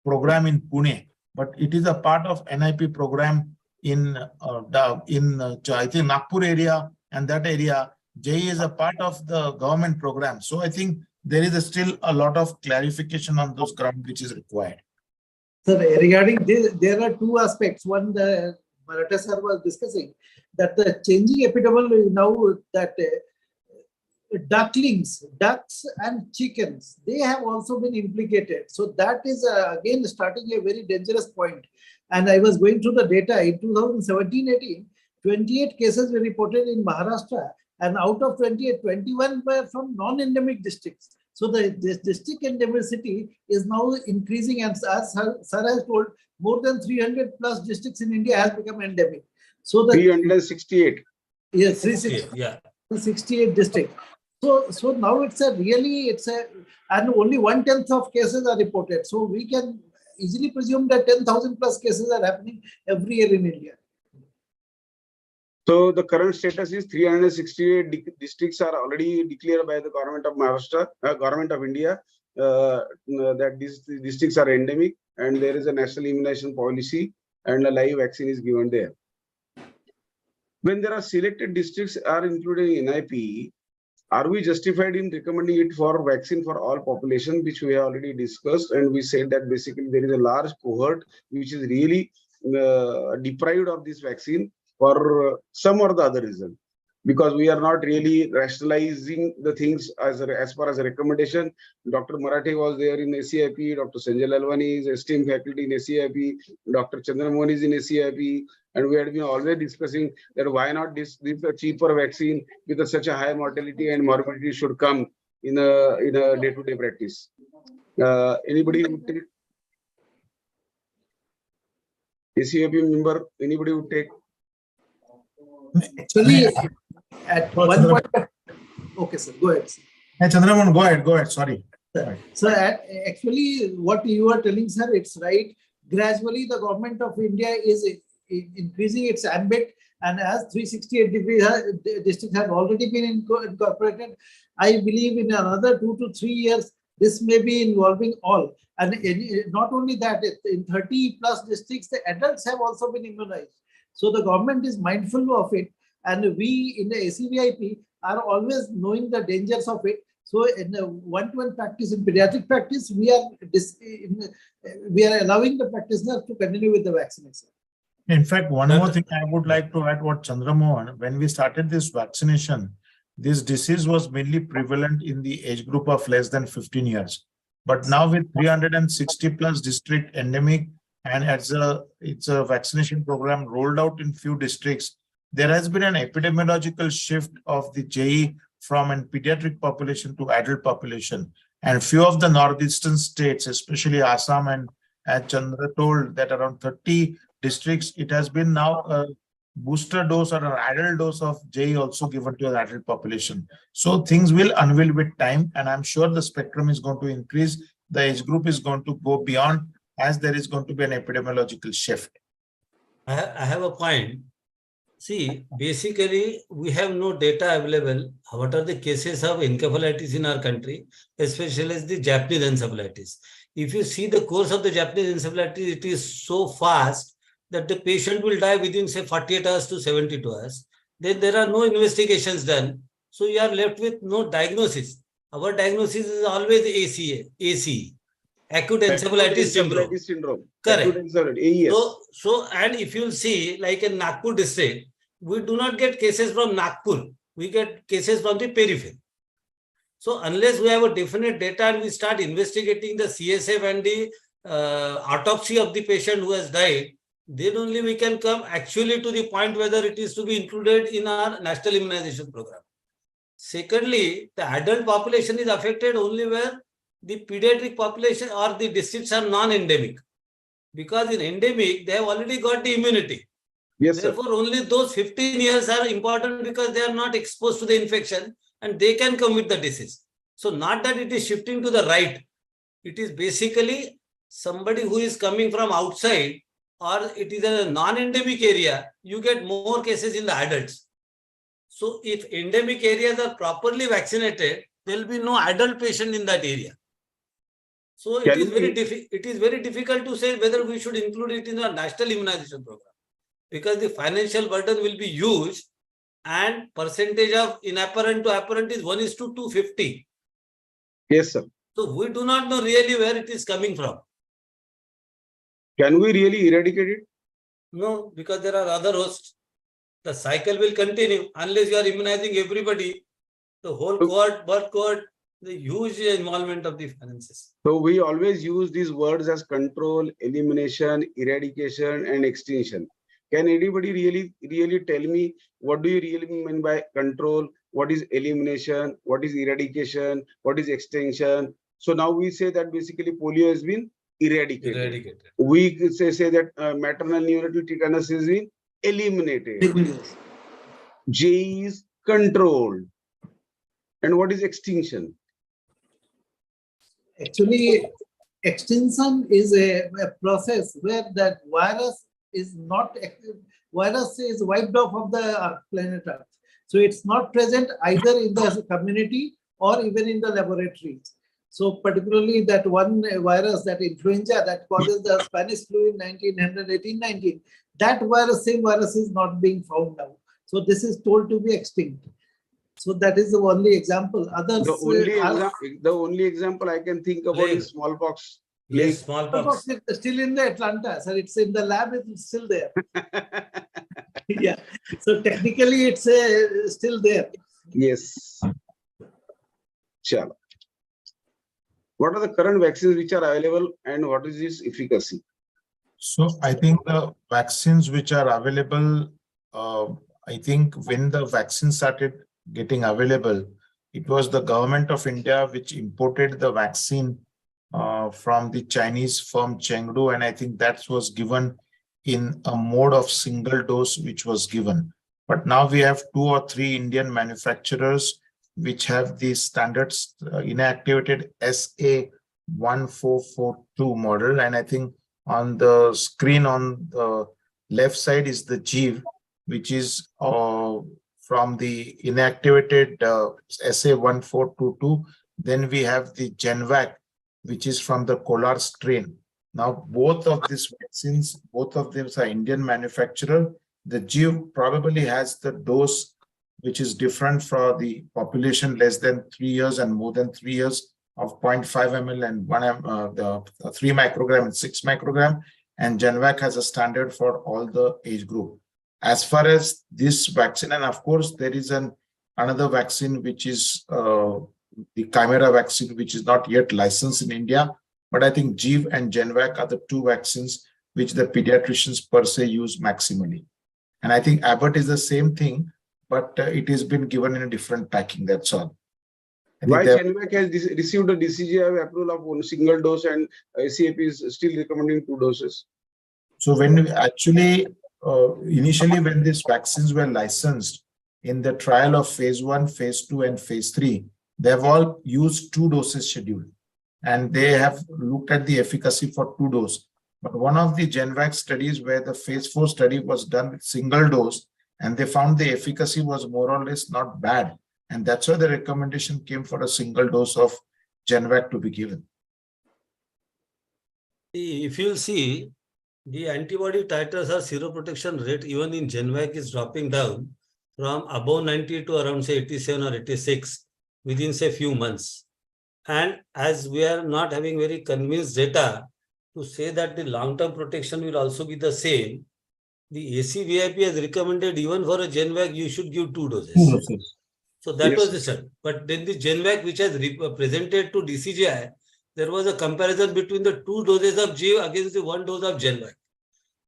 program in Pune, but it is a part of NIP program in I think Nagpur area, and that area, J is a part of the government program. So I think there is still a lot of clarification on those grounds which is required. So regarding this, there are two aspects. One, the Maratha sir was discussing that the changing epidemiology now, that ducks and chickens, they have also been implicated. So that is again starting a very dangerous point. And I was going through the data in 2017-18, 28 cases were reported in Maharashtra, and out of 28, 21 were from non-endemic districts. So the district endemicity is now increasing, and as Sir has told, more than 300 plus districts in India has become endemic. So the 368. Yes, 368 districts. So now it's and only 1/10 of cases are reported. So we can easily presume that 10,000 plus cases are happening every year in India. So the current status is 368 districts are already declared by the government of Maharashtra, government of India, that these districts are endemic, and there is a national immunization policy, and a live vaccine is given there. When there are selected districts are included in NIP, are we justified in recommending it for vaccine for all population, which we have already discussed, and we said that basically there is a large cohort which is really deprived of this vaccine for some or the other reason, because we are not really rationalizing the things as far as a recommendation. Dr. Marathe was there in ACIP, Dr. Sanjay Lalwani is esteemed faculty in ACIP, Dr. Chandramohan is in ACIP, and we had been always discussing that why not this a cheaper vaccine with such a high mortality and morbidity should come in a day-to-day practice. Anybody would take? ACIP member, anybody would take? Actually, at one point, okay, sir, go ahead. Hey, Chandramohan, go ahead. Sorry. So actually, what you are telling, sir, it's right. Gradually, the government of India is increasing its ambit, and as 368 districts have already been incorporated, I believe in another 2 to 3 years, this may be involving all. And not only that, in 30 plus districts, the adults have also been immunized. So the government is mindful of it, and we in the ACVIP are always knowing the dangers of it. So in the one-to-one practice, in pediatric practice, we are allowing the practitioners to continue with the vaccination. In fact, one That- more thing I would like to add what Chandramohan, when we started this vaccination, this disease was mainly prevalent in the age group of less than 15 years. But now with 360 plus district endemic and it's a vaccination program rolled out in few districts, there has been an epidemiological shift of the JE from a pediatric population to adult population. And few of the northeastern states, especially Assam and as Chandra told that around 30 districts, it has been now a booster dose or an adult dose of JE also given to the adult population. So things will unveil with time, and I'm sure the spectrum is going to increase. The age group is going to go beyond as there is going to be an epidemiological shift. I have a point. See, basically, we have no data available. What are the cases of encephalitis in our country, especially the Japanese encephalitis? If you see the course of the Japanese encephalitis, it is so fast that the patient will die within, say, 48 hours to 72 hours. Then there are no investigations done. So you are left with no diagnosis. Our diagnosis is always ACE, acute encephalitis syndrome. Correct. Acute encephalitis, AES. So, and if you see, like in Nagpur district, we do not get cases from Nagpur. We get cases from the periphery. So unless we have a definite data and we start investigating the CSF and the autopsy of the patient who has died, then only we can come actually to the point whether it is to be included in our national immunization program. Secondly, the adult population is affected only where the pediatric population or the districts are non-endemic. Because in endemic, they have already got the immunity. Yes, sir. Therefore, only those 15 years are important because they are not exposed to the infection and they can come with the disease. So not that it is shifting to the right. It is basically somebody who is coming from outside or it is a non-endemic area, you get more cases in the adults. So if endemic areas are properly vaccinated, there will be no adult patient in that area. So it is very difficult to say whether we should include it in our national immunization program because the financial burden will be huge and percentage of inapparent to apparent is 1:250. Yes, sir. So we do not know really where it is coming from. Can we really eradicate it? No, because there are other hosts. The cycle will continue unless you are immunizing everybody. The whole cohort, birth cohort, the huge involvement of the finances. So we always use these words as control, elimination, eradication, and extinction. Can anybody really tell me what do you really mean by control? What is elimination? What is eradication? What is extinction? So now we say that basically polio has been eradicated. We say that maternal neonatal tetanus has been eliminated. J is controlled. And what is extinction? Actually, extinction is a process where that virus is not wiped off of the planet Earth. So it's not present either in the community or even in the laboratories. So particularly that one virus, that influenza that causes the Spanish flu in 1819, that same virus is not being found now. So this is told to be extinct. So that is the only example. Others, the only example I can think about is smallpox. Yes, smallpox. It's still in the Atlanta, sir. It's in the lab. It's still there. Yeah. So technically, it's still there. Yes. Chalo. What are the current vaccines which are available, and what is its efficacy? So I think the vaccines which are available, I think when the vaccine started getting available, it was the government of India which imported the vaccine from the Chinese firm Chengdu, and I think that was given in a mode of single dose which was given. But now we have 2 or 3 Indian manufacturers which have the standards inactivated SA1442 model, and I think on the screen on the left side is the GIV, which is from the inactivated SA1422. Then we have the Genvac, which is from the Kolar strain. Now, both of these vaccines, both of them are Indian manufacturer. The GIV probably has the dose which is different for the population less than 3 years and more than 3 years of 0.5 ml and 3 microgram and 6 microgram. and Genvac has a standard for all the age group. As far as this vaccine, and of course, there is another vaccine which is the Chimera vaccine, which is not yet licensed in India, but I think GIV and Genvac are the two vaccines which the pediatricians per se use maximally. And I think Abbott is the same thing, but it has been given in a different packing, that's all. Why Genvac has received a DCGI approval of one single dose and CAP is still recommending 2 doses? So when we actually, initially when these vaccines were licensed in the trial of phase 1, phase 2 and phase 3, they have all used 2 doses schedule. And they have looked at the efficacy for 2 doses. But one of the Genvac studies where the phase 4 study was done with single dose, and they found the efficacy was more or less not bad. And that's why the recommendation came for a single dose of Genvac to be given. If you see, the antibody titers or seroprotection rate even in Genvac is dropping down from above 90 to around say 87 or 86 within say few months. And as we are not having very convinced data to say that the long-term protection will also be the same, the ACVIP has recommended even for a Genvac you should give 2 doses. 2 doses. So that Yes. was the set. But then the Genvac which has presented to DCGI, there was a comparison between the 2 doses of GIV against the 1 dose of Genvac.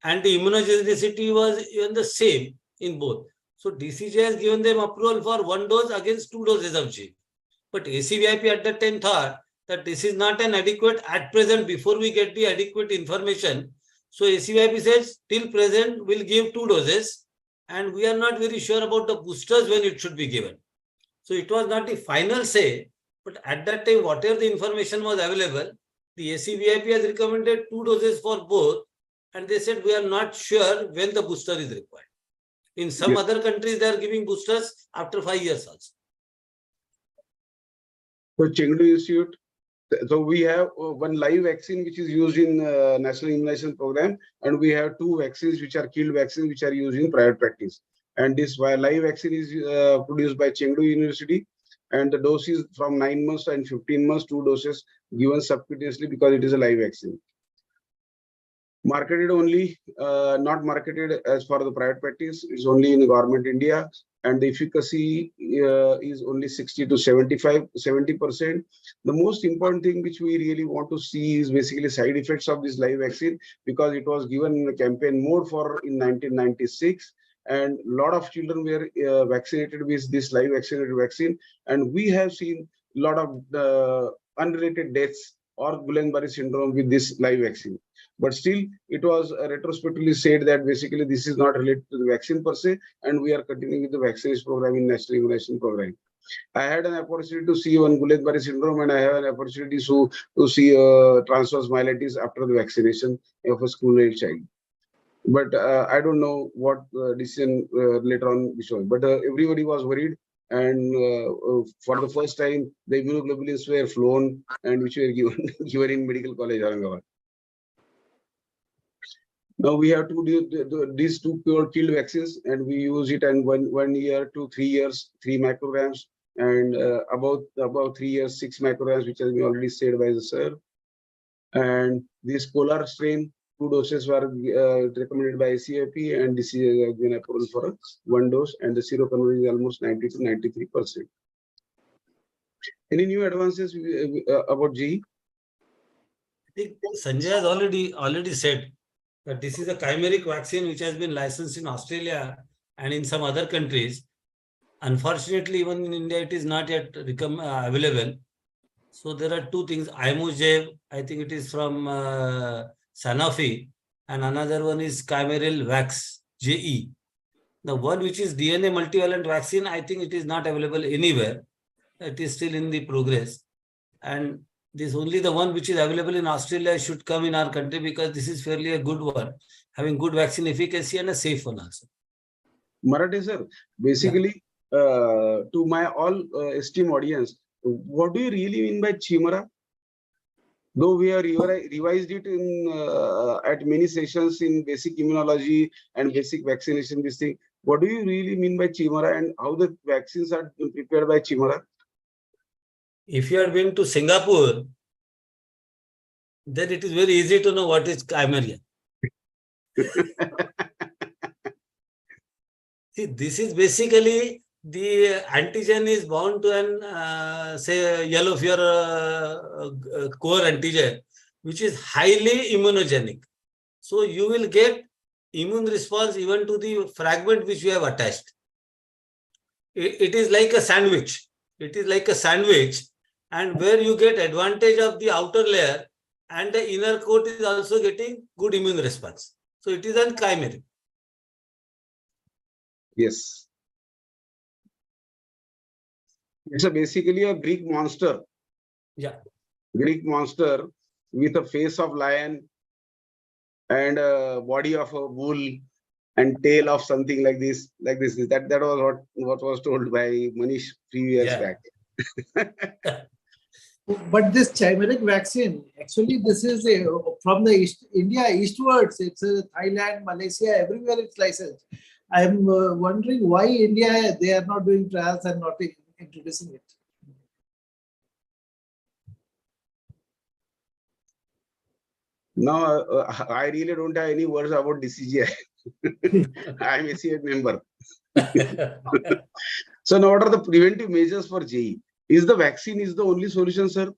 And the immunogenicity was even the same in both. So DCGI has given them approval for 1 dose against 2 doses of GIV. But ACVIP at that time thought that this is not an adequate at present before we get the adequate information. So ACVIP says till present we'll give 2 doses and we are not very sure about the boosters when it should be given. So it was not the final say, but at that time, whatever the information was available, the ACVIP has recommended 2 doses for both, and they said we are not sure when the booster is required. In some Yes. other countries, they are giving boosters after 5 years also. So Chengdu Institute, so we have one live vaccine which is used in National Immunization Program, and we have 2 vaccines which are killed vaccines which are used in private practice. And this live vaccine is produced by Chengdu University, and the dose is from 9 months and 15 months, 2 doses given subcutaneously because it is a live vaccine. Marketed only, not marketed as for the private practice, it's only in government India, and the efficacy is only 60 to 70%. The most important thing which we really want to see is basically side effects of this live vaccine, because it was given in the campaign mode in 1996. And a lot of children were vaccinated with this live vaccinated vaccine. And we have seen a lot of unrelated deaths or Guillain-Barré syndrome with this live vaccine. But still, it was retrospectively said that basically this is not related to the vaccine per se, and we are continuing with the vaccination program in National Immunization Program. I had an opportunity to see one Guillain-Barré syndrome, and I have an opportunity to see transverse myelitis after the vaccination of a school-age child. But I don't know what decision later on we showed. But everybody was worried, and for the first time, the immunoglobulins were flown and which were given in Medical College Aurangabad. Now we have to do these 2 pure killed vaccines, and we use it and 1 year to 3 years, 3 micrograms, and about 3 years, 6 micrograms, which has been already said by the sir. And this polar strain, 2 doses were recommended by ACIP, and this is given approval for 1 dose, and the seroconversion is almost 90 to 93%. Any new advances about GE? I think Sanjay has already said that this is a chimeric vaccine which has been licensed in Australia and in some other countries. Unfortunately, even in India, it is not yet available. So there are 2 things. Immunejev, I think it is from Sanofi, and another one is Chimeral Vax, JE. The one which is DNA multivalent vaccine, I think it is not available anywhere. It is still in the progress. And this only the one which is available in Australia should come in our country, because this is fairly a good one, having good vaccine efficacy and a safe one also. Marathi sir, basically, to my all esteemed audience, what do you really mean by Chimera? Though we have revised it in at many sessions in basic immunology and basic vaccination, this thing, what do you really mean by Chimera, and how the vaccines are prepared by Chimera? If you are going to Singapore, then it is very easy to know what is chimera. See, this is basically the antigen is bound to an say yellow fever core antigen, which is highly immunogenic. So you will get immune response even to the fragment which you have attached. It is like a sandwich. It is like a sandwich, and where you get advantage of the outer layer, and the inner coat is also getting good immune response. So it is a chimeric. Yes. It's basically a Greek monster. Yeah. Greek monster with a face of lion and a body of a bull and tail of something like this. That was what was told by Manish few years back. But this chimeric vaccine, actually, this is from the India eastwards. It's Thailand, Malaysia, everywhere it's licensed. I'm wondering why India, they are not doing trials and not introducing it. No, I really don't have any words about DCGI. I'm a CA member. So now what are the preventive measures for JE? Is the vaccine is the only solution, sir?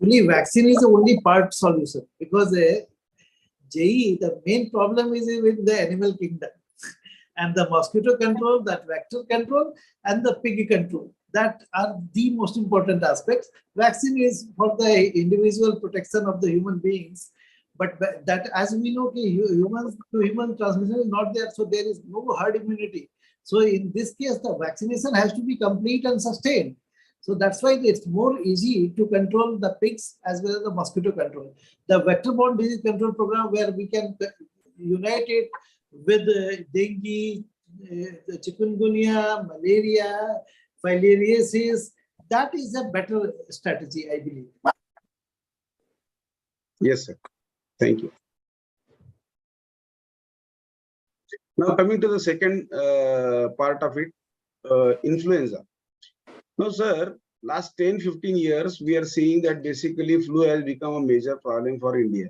Actually, vaccine is the only part solution, because JE, the main problem is with the animal kingdom and the mosquito control, that vector control, and the pig control. That are the most important aspects. Vaccine is for the individual protection of the human beings, but that, as we know, humans to human transmission is not there, so there is no herd immunity. So in this case, the vaccination has to be complete and sustained. So that's why it's more easy to control the pigs as well as the mosquito control. The vector-borne disease control program, where we can unite it with dengue, the chikungunya, malaria, filariasis, that is a better strategy, I believe. Yes, sir. Thank you. Now coming to the second part of it, influenza. Now, sir, last 10-15 years, we are seeing that basically flu has become a major problem for India.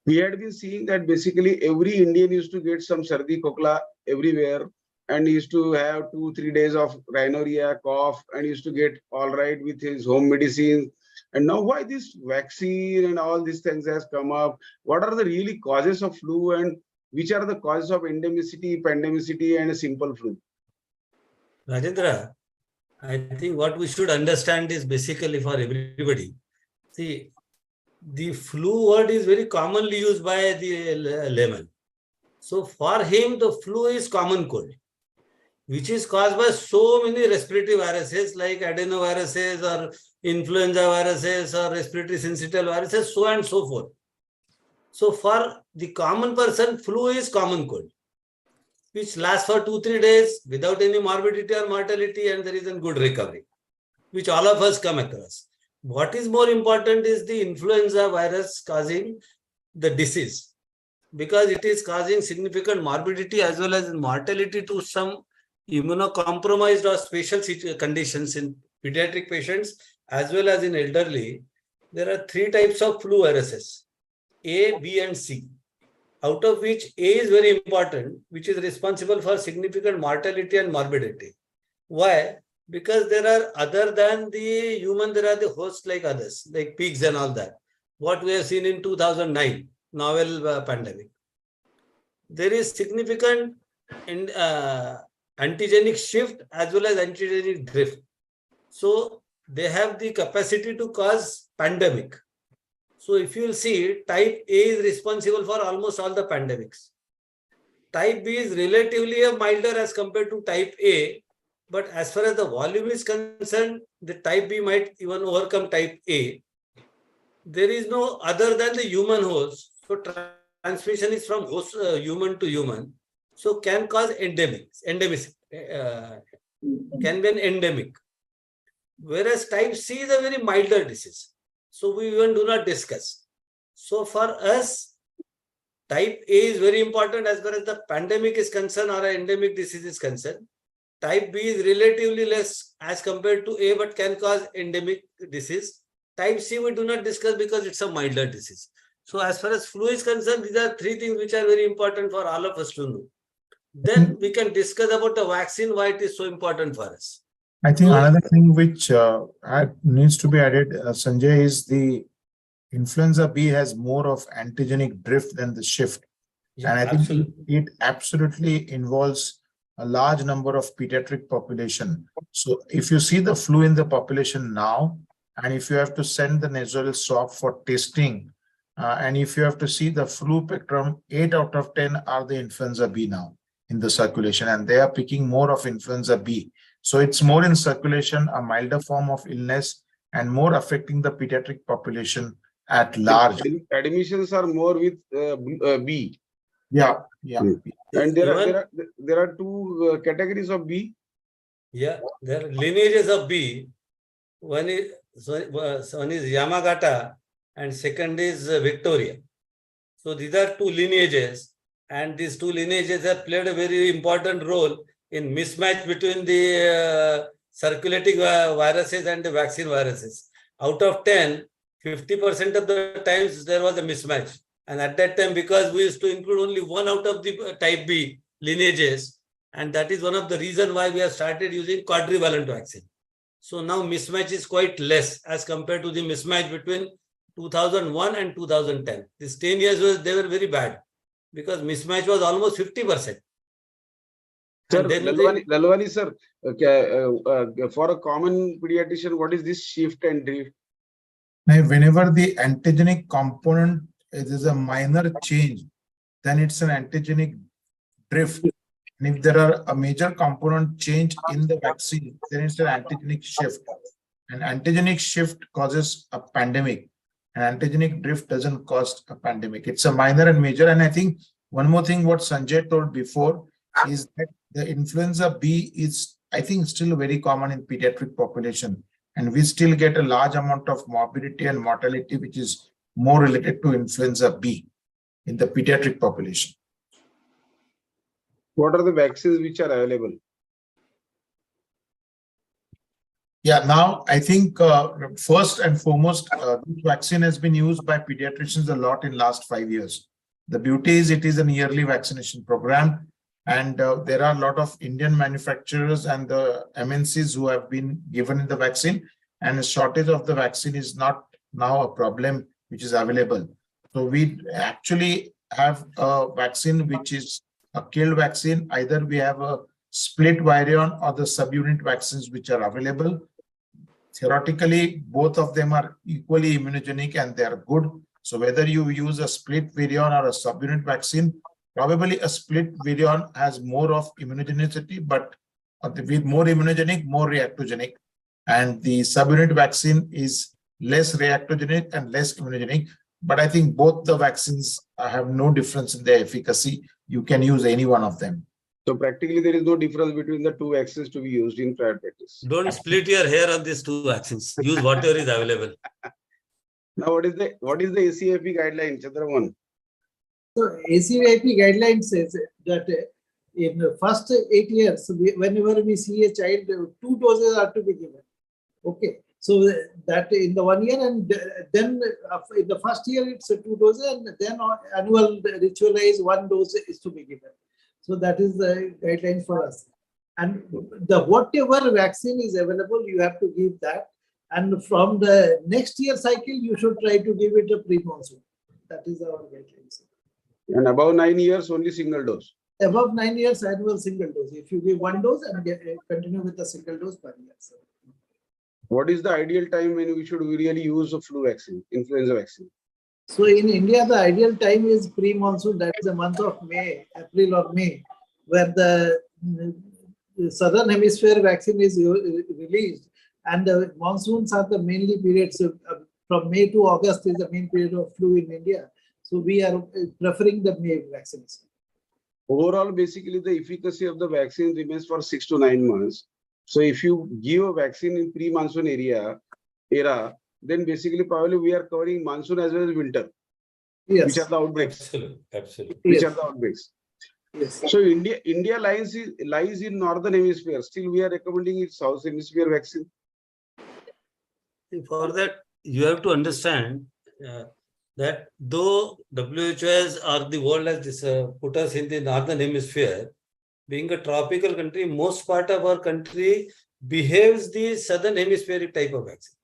We had been seeing that basically every Indian used to get some sardi kokla everywhere, and used to have 2-3 days of rhinorrhea, cough, and used to get all right with his home medicine. And now why this vaccine and all these things has come up? What are the really causes of flu, and which are the causes of endemicity, pandemicity, and a simple flu? Rajendra, I think what we should understand is basically for everybody. See, the flu word is very commonly used by the layman. So for him, the flu is common cold, which is caused by so many respiratory viruses like adenoviruses or influenza viruses or respiratory syncytial viruses, so on and so forth. So for the common person, flu is common cold, which lasts for 2-3 days without any morbidity or mortality, and there is a good recovery, which all of us come across. What is more important is the influenza virus causing the disease, because it is causing significant morbidity as well as mortality to some immunocompromised or special conditions in pediatric patients as well as in elderly. There are 3 types of flu viruses, A, B, and C, out of which A is very important, which is responsible for significant mortality and morbidity. Why? Because there are, other than the human, there are the hosts like others, like pigs and all that. What we have seen in 2009, novel pandemic. There is significant antigenic shift as well as antigenic drift. So they have the capacity to cause pandemic. So if you will see, type A is responsible for almost all the pandemics. Type B is relatively milder as compared to type A, but as far as the volume is concerned, the type B might even overcome type A. There is no other than the human host. So transmission is from host human to human. So can cause endemic, can be an endemic. Whereas type C is a very milder disease. So we even do not discuss. So for us, type A is very important as far as the pandemic is concerned or an endemic disease is concerned. Type B is relatively less as compared to A, but can cause endemic disease. Type C we do not discuss because it's a milder disease. So as far as flu is concerned, these are three things which are very important for all of us to know. Then we can discuss about the vaccine, why it is so important for us. I think So- another thing which needs to be added, Sanjay, is the influenza B has more of antigenic drift than the shift. Yeah, And I think absolutely. it absolutely involves a large number of pediatric population. So if you see the flu in the population now, and if you have to send the nasal swab for testing, and if you have to see the flu spectrum, 8 out of 10 are the influenza B now in the circulation, and they are picking more of influenza B. So it's more in circulation, a milder form of illness, and more affecting the pediatric population at large. Admissions are more with B. Yeah, yeah. And Even- there are two categories of B. Yeah, there are lineages of B. One is Yamagata and second is Victoria. So these are two lineages, and these two lineages have played a very important role in mismatch between the circulating viruses and the vaccine viruses. Out of 10, 50% of the times there was a mismatch. And at that time, because we used to include only one out of the type B lineages, and that is one of the reasons why we have started using quadrivalent vaccine. So now mismatch is quite less as compared to the mismatch between 2001 and 2010. These 10 years, they were very bad because mismatch was almost 50%. Sir, And then Lalwani sir, for a common pediatrician, what is this shift and drift? Now, whenever the antigenic component is a minor change, then it's an antigenic drift. And if there are a major component change in the vaccine, then it's an antigenic shift. An antigenic shift causes a pandemic. An antigenic drift doesn't cause a pandemic. It's a minor and major. And I think one more thing what Sanjay told before is that the influenza B is, I think, still very common in pediatric population. And we still get a large amount of morbidity and mortality, which is more related to influenza B in the pediatric population. What are the vaccines which are available? Yeah, now I think first and foremost, this vaccine has been used by pediatricians a lot in last 5 years. The beauty is it is an yearly vaccination program, and there are a lot of Indian manufacturers and the MNCs who have been given the vaccine, and a shortage of the vaccine is not now a problem which is available. So we actually have a vaccine which is a killed vaccine. Either we have a split virion or the subunit vaccines which are available. Theoretically, both of them are equally immunogenic and they are good. So whether you use a split virion or a subunit vaccine, probably a split virion has more of immunogenicity, but with more immunogenic, more reactogenic. And the subunit vaccine is less reactogenic and less immunogenic. But I think both the vaccines have no difference in their efficacy. You can use any one of them. So practically there is no difference between the two vaccines to be used in private practice. don't split your hair on these two vaccines. Use whatever is available. Now, what is the ACIP guideline, Chandramohan? So ACIP guidelines says that in the first 8 years, whenever we see a child, 2 doses are to be given. Okay, so that in the 1 year, and then in the first year it's 2 doses, and then annual ritualized 1 dose is to be given. So that is the guidelines for us. And the whatever vaccine is available, you have to give that. And from the next year cycle, you should try to give it a pre-monsoon. That is our guidelines. And above 9 years, only single dose. Above 9 years, annual single dose. If you give 1 dose and continue with the single dose per year. So. What is the ideal time when we should really use a flu vaccine, influenza vaccine? So in India, the ideal time is pre-monsoon. That is the month of May, April or May, where the southern hemisphere vaccine is released, and the monsoons are the mainly periods. From May to August is the main period of flu in India. So we are preferring the May vaccines. Overall, basically, the efficacy of the vaccine remains for 6 to 9 months. So if you give a vaccine in pre-monsoon era, then basically probably we are covering monsoon as well as winter. Yes. Which are the outbreaks? Absolutely, absolutely. Which Yes. are the outbreaks? Yes. So India lies in northern hemisphere. Still, we are recommending it south hemisphere vaccine. For that, you have to understand that though WHO has, or the world has put us in the northern hemisphere, being a tropical country, most part of our country behaves the southern hemispheric type of vaccine.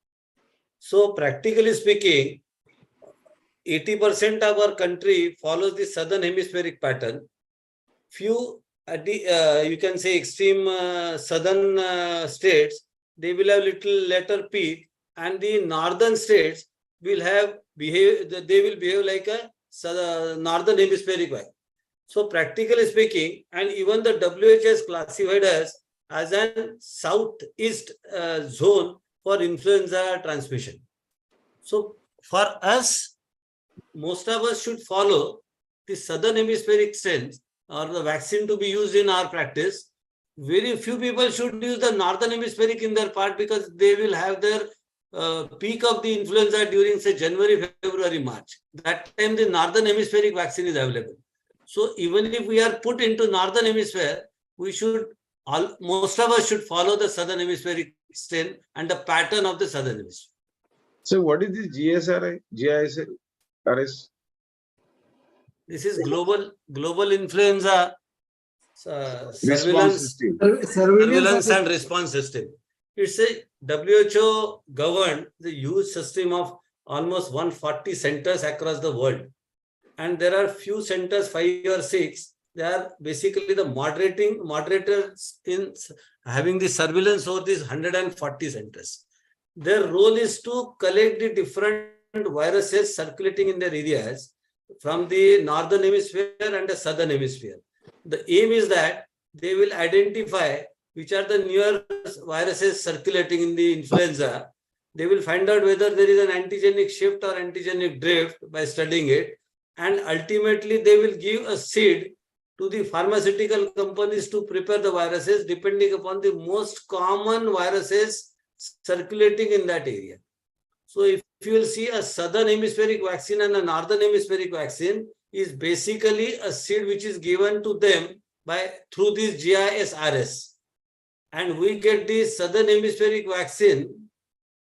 So practically speaking, 80% of our country follows the southern hemispheric pattern. Few at the you can say extreme southern states, they will have little later peak, and the northern states will have they will behave like a northern hemispheric vaccine. So practically speaking, and even the WHO has classified us as an southeast zone for influenza transmission. So for us, most of us should follow the southern hemispheric sense or the vaccine to be used in our practice. Very few people should use the northern hemispheric in their part, because they will have their peak of the influenza during, say, January, February, March. That time the northern hemispheric vaccine is available. So even if we are put into northern hemisphere, we should, most of us should follow the southern hemispheric strain and the pattern of the southern hemisphere. So what is this GISRS? This is global influenza Response surveillance Surveillance and response system. It's a WHO governed the huge system of almost 140 centers across the world. And there are few centers, 5 or 6, they are basically the moderators in having the surveillance over these 140 centers. Their role is to collect the different viruses circulating in their areas from the northern hemisphere and the southern hemisphere. The aim is that they will identify which are the newer viruses circulating in the influenza. They will find out whether there is an antigenic shift or antigenic drift by studying it. And ultimately, they will give a seed to the pharmaceutical companies to prepare the viruses depending upon the most common viruses circulating in that area. So if you will see, a southern hemispheric vaccine and a northern hemispheric vaccine is basically a seed which is given to them through this GISRS. And we get the southern hemispheric vaccine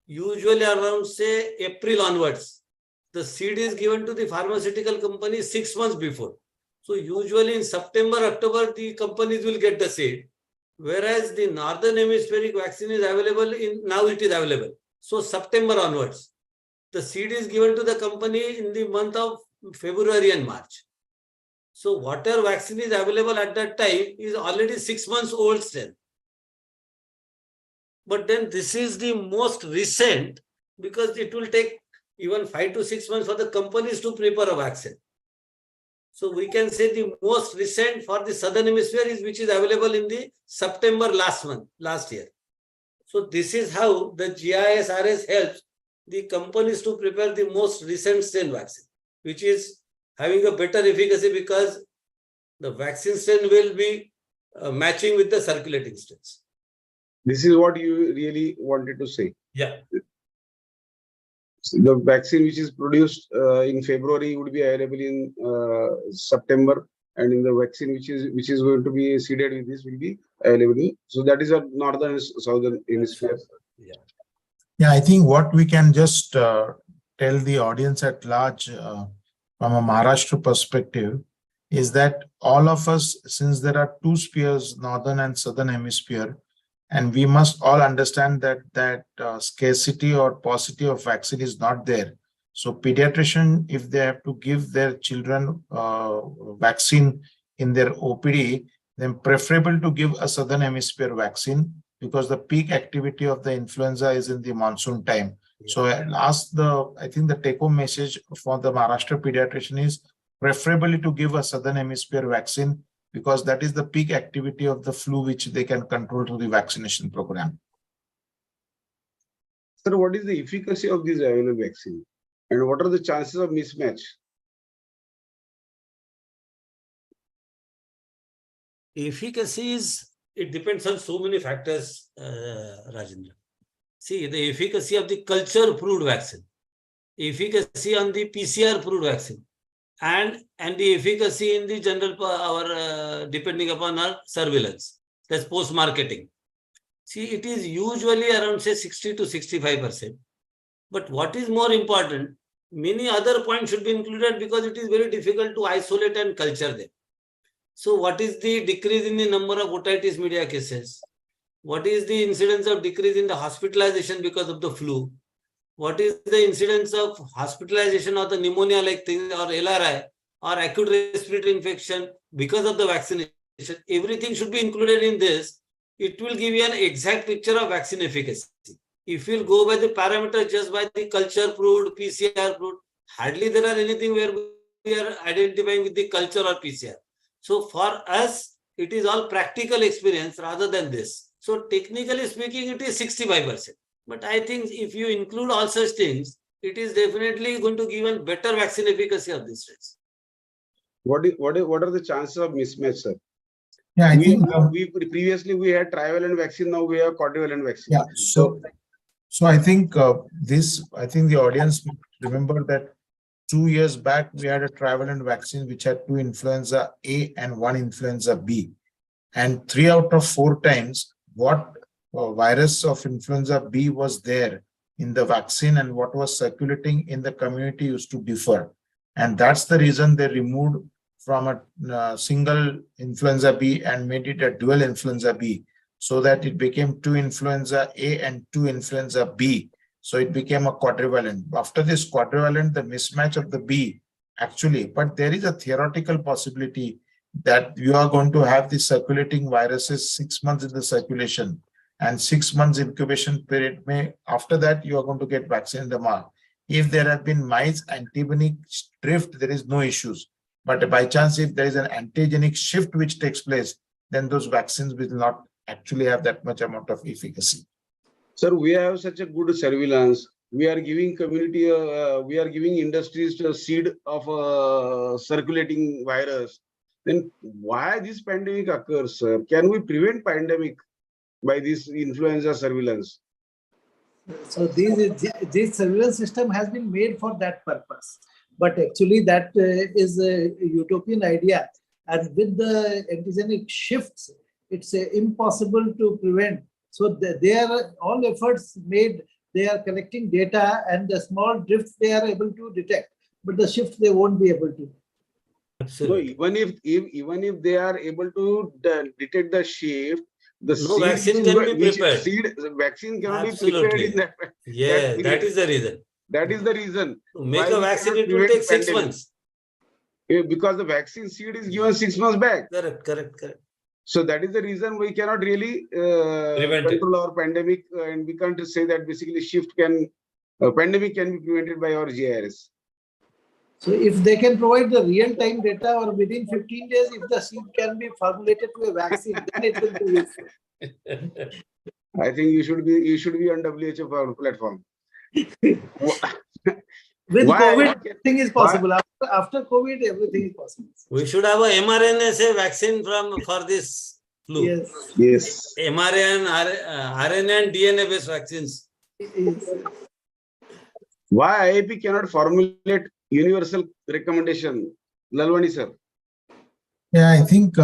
usually around, say, April onwards. The seed is given to the pharmaceutical company 6 months before. So usually in September, October, the companies will get the seed. Whereas the northern hemispheric vaccine is available now it is available. So September onwards, the seed is given to the company in the month of February and March. So whatever vaccine is available at that time is already 6 months old still. But then this is the most recent, because it will take even 5 to 6 months for the companies to prepare a vaccine. So we can say the most recent for the southern hemisphere is which is available in the September last year. So this is how the GISRS helps the companies to prepare the most recent strain vaccine, which is having a better efficacy because the vaccine strain will be matching with the circulating strains. This is what you really wanted to say. Yeah. The vaccine which is produced in February would be available in September, and in the vaccine which is going to be seeded with this will be available. So that is a northern and southern hemisphere. Yeah. Yeah, I think what we can just tell the audience at large from a Maharashtra perspective is that all of us, since there are two spheres, northern and southern hemisphere, and we must all understand that scarcity or paucity of vaccine is not there. So pediatrician, if they have to give their children vaccine in their OPD, then preferable to give a southern hemisphere vaccine, because the peak activity of the influenza is in the monsoon time. Yeah. So I think the take-home message for the Maharashtra pediatrician is preferably to give a southern hemisphere vaccine, because that is the peak activity of the flu which they can control through the vaccination program. Sir, what is the efficacy of this available vaccine, and what are the chances of mismatch? Efficacy it depends on so many factors, Rajendra. See, the efficacy of the culture-proved vaccine, efficacy on the PCR-proved vaccine, and the efficacy in the general depending upon our surveillance, that's post-marketing. See, it is usually around, say, 60 to 65%. But what is more important, many other points should be included because it is very difficult to isolate and culture them. So what is the decrease in the number of otitis media cases? What is the incidence of decrease in the hospitalization because of the flu? What is the incidence of hospitalization or the pneumonia-like thing or LRI or acute respiratory infection because of the vaccination? Everything should be included in this. It will give you an exact picture of vaccine efficacy. If you'll go by the parameters just by the culture proved, PCR proved, hardly there are anything where we are identifying with the culture or PCR. So for us, it is all practical experience rather than this. So technically speaking, it is 65%. But I think if you include all such things, it is definitely going to give a better vaccine efficacy of this race. What are the chances of mismatch, sir? Yeah, I think we previously we had trivalent vaccine, now we have quadrivalent vaccine. yeah. So I think I think the audience remember that 2 years back we had a trivalent vaccine which had 2 influenza A and 1 influenza B, and 3 out of 4 times what virus of influenza B was there in the vaccine and what was circulating in the community used to differ, and that's the reason they removed from a single influenza B and made it a dual influenza B, so that it became 2 influenza A and 2 influenza B. So it became a quadrivalent. After this quadrivalent, the mismatch of the B actually, but there is a theoretical possibility that you are going to have the circulating viruses 6 months in the circulation and 6 months incubation period. After that, you are going to get vaccine in the mark. If there have been mice antigenic drift, there is no issues. But by chance, if there is an antigenic shift which takes place, then those vaccines will not actually have that much amount of efficacy. Sir, we have such a good surveillance. We are giving community, we are giving industries a seed of a circulating virus. Then why this pandemic occurs, sir? Can we prevent pandemic by this influenza surveillance? So this surveillance system has been made for that purpose. But actually that is a utopian idea. And with the antigenic shifts, it's impossible to prevent. So there are all efforts made. They are collecting data, and the small drifts they are able to detect, but the shifts they won't be able to. Absolutely. No, even if they are able to detect the shift, the no vaccine can be prepared. Vaccine cannot Absolutely. be prepared in that. Yeah, that is the reason. That is the reason. To make a vaccine, it will take 6 months. Because the vaccine seed is given 6 months back. Correct. So that is the reason we cannot really control our pandemic, and we can't say that basically pandemic can be prevented by our GIRS. So if they can provide the real-time data, or within 15 days, if the seed can be formulated to a vaccine, then it will be useful. I think you should be on WHO platform. With COVID, everything is possible. After COVID, everything is possible. We should have a mRNA vaccine for this flu. Yes. RNA and DNA based vaccines. Yes. Why IIP cannot formulate universal recommendation, Lalwani sir? Yeah, I think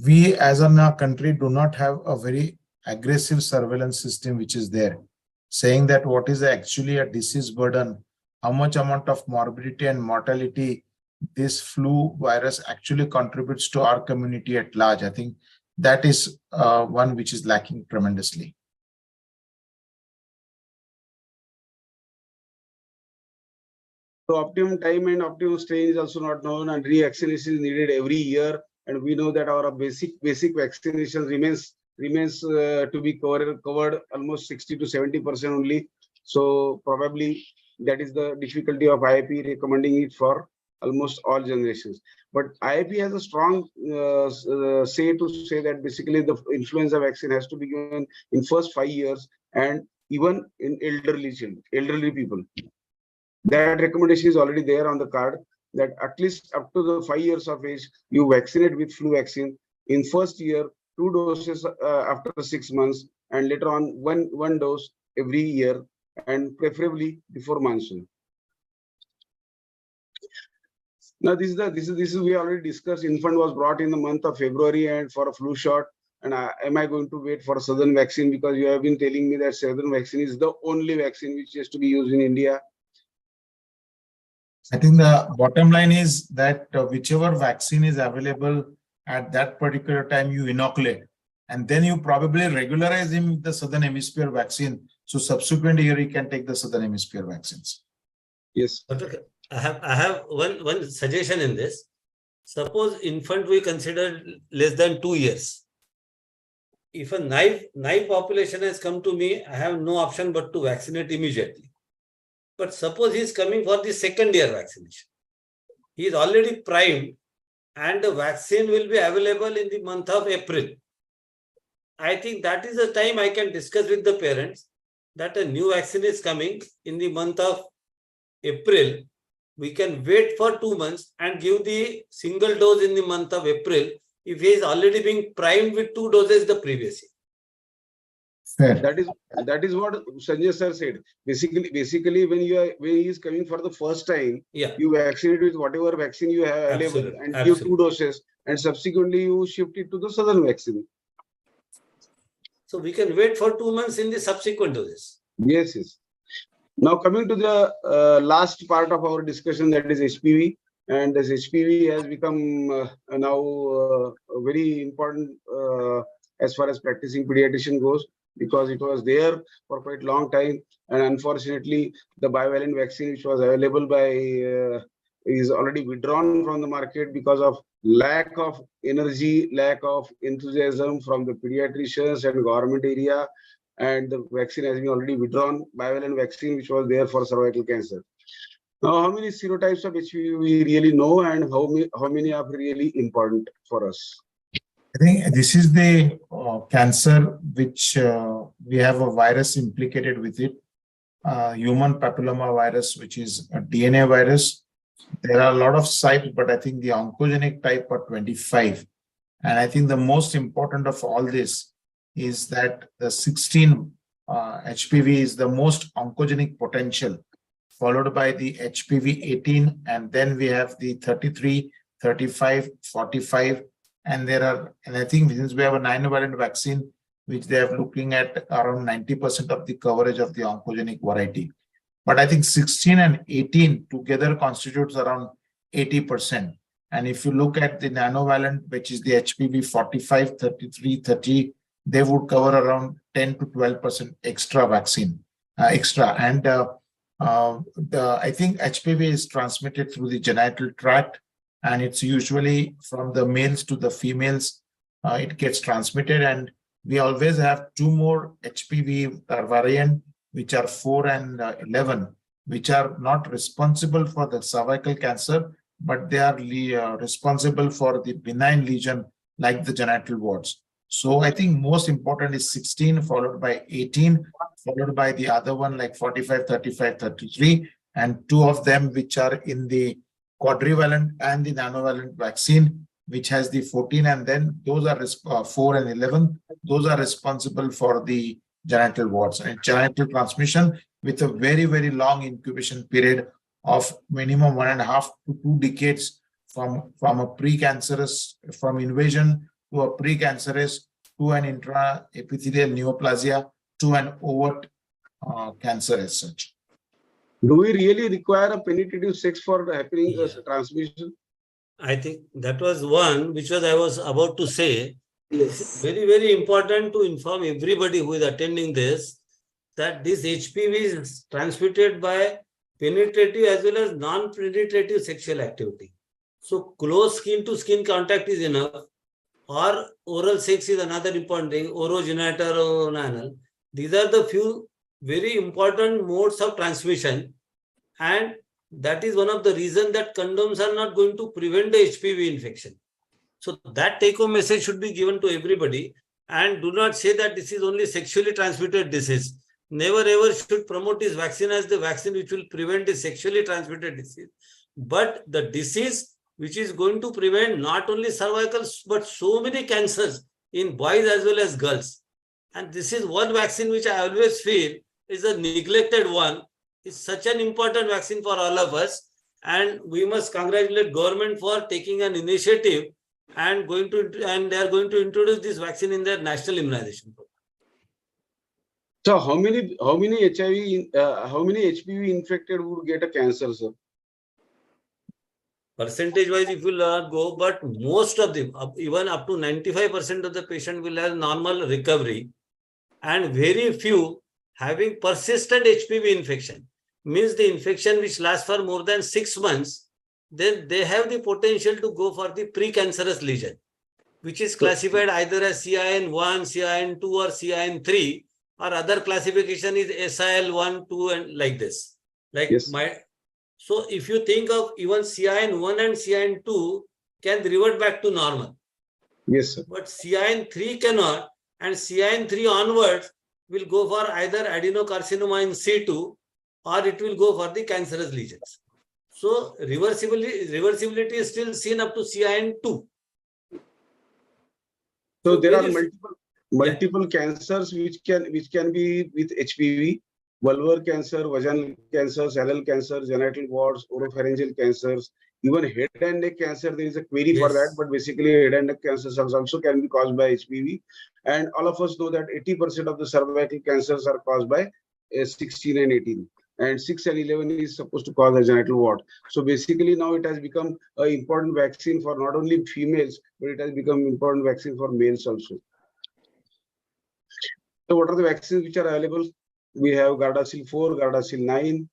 we as in our country do not have a very aggressive surveillance system which is there, saying that what is actually a disease burden, how much amount of morbidity and mortality this flu virus actually contributes to our community at large. I think that is one which is lacking tremendously. So optimum time and optimum strain is also not known, and revaccination is needed every year. And we know that our basic vaccination remains to be covered almost 60 to 70% only. So probably that is the difficulty of IIP recommending it for almost all generations. But IIP has a strong say that basically the influenza vaccine has to be given in first 5 years, and even in elderly people. That recommendation is already there on the card, that at least up to the 5 years of age, you vaccinate with flu vaccine in first year, 2 doses after 6 months, and later on one dose every year, and preferably before monsoon. Now this is we already discussed. Infant was brought in the month of February and for a flu shot. And am I going to wait for southern vaccine? Because you have been telling me that southern vaccine is the only vaccine which has to be used in India. I think the bottom line is that whichever vaccine is available at that particular time, you inoculate, and then you probably regularize him with the southern hemisphere vaccine. So subsequent year, he can take the southern hemisphere vaccines. Yes. Doctor, I have one suggestion in this. Suppose infant we consider less than 2 years. If a naive population has come to me, I have no option but to vaccinate immediately. But suppose he is coming for the second year vaccination. He is already primed and the vaccine will be available in the month of April. I think that is the time I can discuss with the parents that a new vaccine is coming in the month of April. We can wait for 2 months and give the single dose in the month of April if he is already being primed with 2 doses the previous year. Fair. That is what Sanjay sir said. Basically, when he is coming for the first time, Yeah. you vaccinate with whatever vaccine you have available. Absolutely. And give 2 doses, and subsequently you shift it to the southern vaccine. So we can wait for 2 months in the subsequent doses. Yes, yes. Now coming to the last part of our discussion, that is HPV. And this HPV has become now very important as far as practicing pediatrician goes, because it was there for quite long time. And unfortunately, the bivalent vaccine which was available by is already withdrawn from the market because of lack of energy, lack of enthusiasm from the pediatricians and government area. And the vaccine has been already withdrawn, bivalent vaccine which was there for cervical cancer. Now, how many serotypes of HPV we really know, and how many are really important for us? I think this is the cancer which we have a virus implicated with it, human papilloma virus, which is a DNA virus. There are a lot of sites, but I think the oncogenic type are 25. And I think the most important of all this is that the 16 HPV is the most oncogenic potential, followed by the HPV 18, and then we have the 33, 35, 45, and I think since we have a 9-valent vaccine, which they are looking at around 90% of the coverage of the oncogenic variety. But I think 16 and 18 together constitutes around 80%. And if you look at the nanovalent, which is the HPV 45, 33, 30, they would cover around 10 to 12% extra vaccine, And I think HPV is transmitted through the genital tract, and it's usually from the males to the females. It gets transmitted, and we always have 2 more HPV variant, which are 4 and 11, which are not responsible for the cervical cancer, but they are responsible for the benign lesion like the genital warts. So I think most important is 16, followed by 18, followed by the other one like 45, 35, 33, and 2 of them which are in the quadrivalent and the nanovalent vaccine, which has the 14, and then those are 4 and 11. Those are responsible for the genital warts and genital transmission, with a very, very long incubation period of minimum 1.5 to 2 decades from a precancerous, from invasion to a precancerous, to an intraepithelial neoplasia, to an overt cancer as such. Do we really require a penetrative sex for happening transmission? I think that was one which I was about to say. Yes. It's very, very important to inform everybody who is attending this that this HPV is transmitted by penetrative as well as non-penetrative sexual activity. So close skin to skin contact is enough, or oral sex is another important thing, orogenital or anal. These are the few very important modes of transmission, and that is one of the reasons that condoms are not going to prevent the HPV infection. So that take-home message should be given to everybody, and do not say that this is only sexually transmitted disease. Never ever should promote this vaccine as the vaccine which will prevent the sexually transmitted disease, but the disease which is going to prevent not only cervical but so many cancers in boys as well as girls. And this is one vaccine which I always feel is a neglected one. It's such an important vaccine for all of us, and we must congratulate government for taking an initiative and they are going to introduce this vaccine in their national immunization program. So how many how many HPV infected would get a cancer, sir? Percentage wise, if you go, but most of them, even up to 95% of the patient will have normal recovery, and very few having persistent HPV infection. Means the infection which lasts for more than 6 months, then they have the potential to go for the precancerous lesion, which is classified either as CIN1, CIN2 or CIN3, or other classification is SIL1, 2 and like this. Like Yes. So if you think of even CIN1 and CIN2 can revert back to normal. Yes, sir. But CIN3 cannot, and CIN3 onwards will go for either adenocarcinoma in situ or it will go for the cancerous lesions. So reversibility is still seen up to CIN2. So there are multiple cancers which can be with HPV, vulvar cancer, vaginal cancers, anal cancer, genital warts, oropharyngeal cancers, even head and neck cancer. There is a query for that, but basically head and neck cancers also can be caused by HPV. And all of us know that 80% of the cervical cancers are caused by 16 and 18. And 6 and 11 is supposed to cause a genital wart. So basically now it has become an important vaccine for not only females, but it has become important vaccine for males also. So what are the vaccines which are available? We have Gardasil 4, Gardasil 9.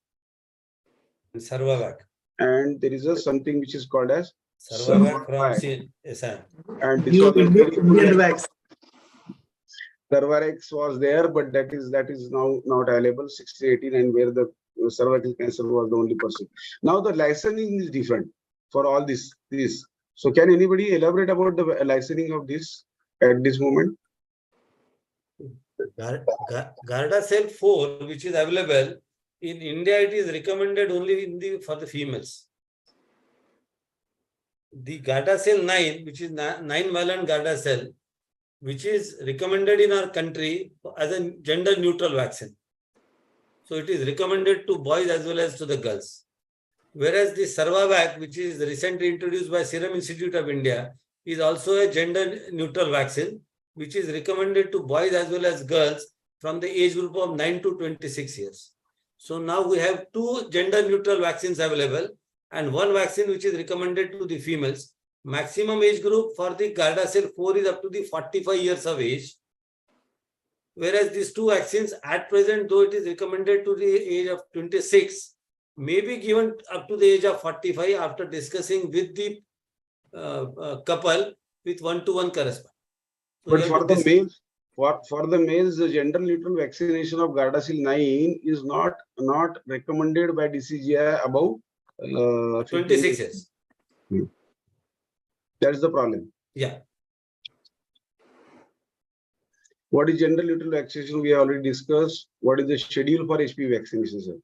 And Sarvavac. And there is something which is called as Sarvavac from CSN. And this was Indian vaccine. Cervarix was there, but that is now not available, 16, 18, and where the cervical cancer was the only person. Now the licensing is different for all this. So can anybody elaborate about the licensing of this at this moment? Gardasil 4, which is available in India, it is recommended only for the females. The Gardasil 9, which is 9-valent Gardasil, which is recommended in our country as a gender-neutral vaccine. So it is recommended to boys as well as to the girls. Whereas the Sarvavac, which is recently introduced by Serum Institute of India, is also a gender-neutral vaccine, which is recommended to boys as well as girls from the age group of 9 to 26 years. So now we have 2 gender-neutral vaccines available and 1 vaccine which is recommended to the females. Maximum age group for the Gardasil 4 is up to the 45 years of age. Whereas these 2 vaccines at present, though it is recommended to the age of 26, may be given up to the age of 45 after discussing with the couple with 1-to-1 correspondence. So but for the males, for the males, the gender neutral vaccination of Gardasil 9 is not recommended by DCGI above 26 years. That's the problem. Yeah. What is gender neutral vaccination? We have already discussed. What is the schedule for HPV vaccination, sir?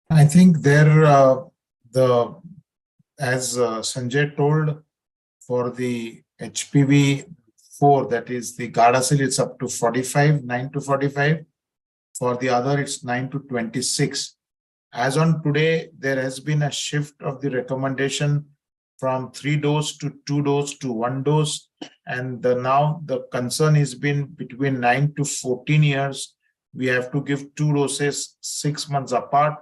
I think there, as Sanjay told, for the HPV 4, that is the Gardasil, it's up to 45, 9 to 45. For the other, it's 9 to 26. As on today, there has been a shift of the recommendation from 3 dose to 2 dose to 1 dose. And now the concern has been between 9 to 14 years. We have to give 2 doses 6 months apart,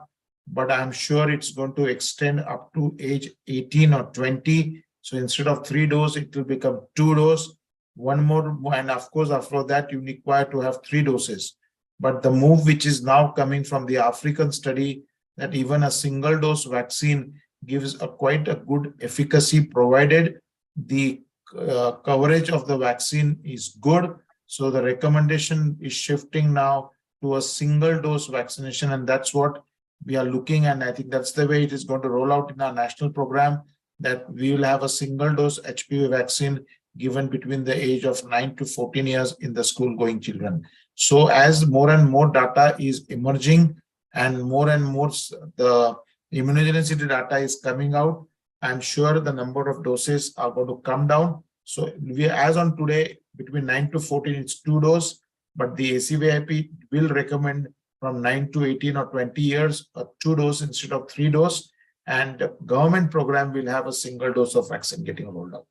but I'm sure it's going to extend up to age 18 or 20. So instead of 3 dose, it will become 2 dose, 1 more. And of course, after that, you require to have 3 doses. But the move which is now coming from the African study, that even a single dose vaccine gives quite a good efficacy, provided the coverage of the vaccine is good. So the recommendation is shifting now to a single dose vaccination, and that's what we are looking. And I think that's the way it is going to roll out in our national program, that we will have a single dose HPV vaccine given between the age of 9 to 14 years in the school going children. So as more and more data is emerging and more the immunogenicity data is coming out, I'm sure the number of doses are going to come down. So we, as on today, between 9 to 14, it's 2 dose, but the ACVIP will recommend from 9 to 18 or 20 years, a 2 dose instead of 3 dose. And the government program will have a single dose of vaccine getting rolled out.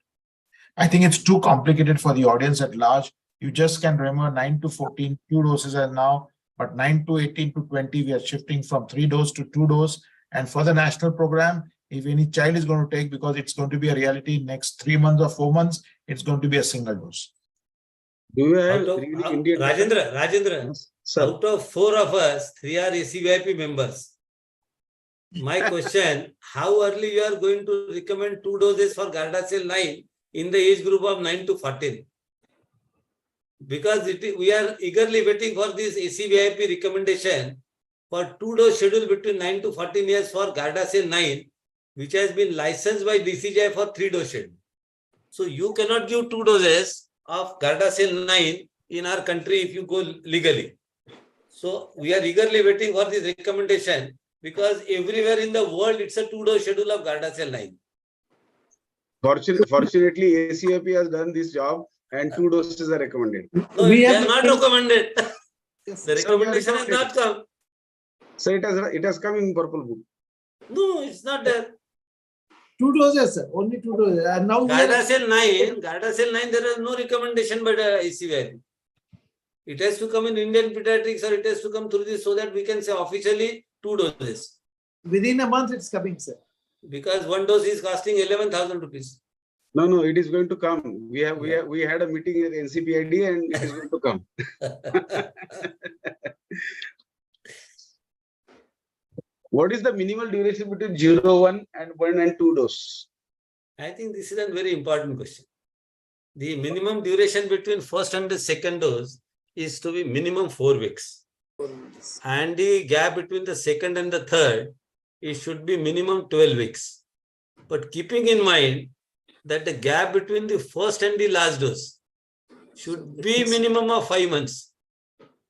I think it's too complicated for the audience at large. You just can remember 9 to 14, 2 doses are now, but 9 to 18 to 20, we are shifting from 3 dose to 2 dose. And for the national program, if any child is going to take, because it's going to be a reality next 3 months or 4 months, it's going to be a single dose. Do you have Out of, really Indian? Rajendra, Yes, sir. out of 4 of us, 3 are ACVIP members. My question, how early you are going to recommend 2 doses for Gardasil 9 in the age group of 9 to 14? Because we are eagerly waiting for this ACVIP recommendation for 2 dose schedule between 9 to 14 years for Gardasil 9, which has been licensed by DCGI for 3 dose schedule. So you cannot give 2 doses of Gardasil 9 in our country if you go legally. So we are eagerly waiting for this recommendation, because everywhere in the world it's a 2 dose schedule of Gardasil 9. Fortunately, ACIP has done this job and 2 doses are recommended. No, they are not recommended. Yes. The recommendation has not come. So it has come in purple book. No, it's not there. 2 doses, sir. Only 2 doses. And now Gardasil 9, there is no recommendation by the ACVIP. It has to come in Indian pediatrics, or it has to come through this, so that we can say officially 2 doses. within a month it's coming, sir. Because 1 dose is costing 11,000 rupees. No, it is going to come. We had a meeting at NCPID and it is going to come. What is the minimal duration between 0, 1 and 1 and 2 dose? I think this is a very important question. The minimum duration between first and the second dose is to be minimum 4 weeks. And the gap between the second and the third, it should be minimum 12 weeks. But keeping in mind that the gap between the first and the last dose should be minimum of 5 months.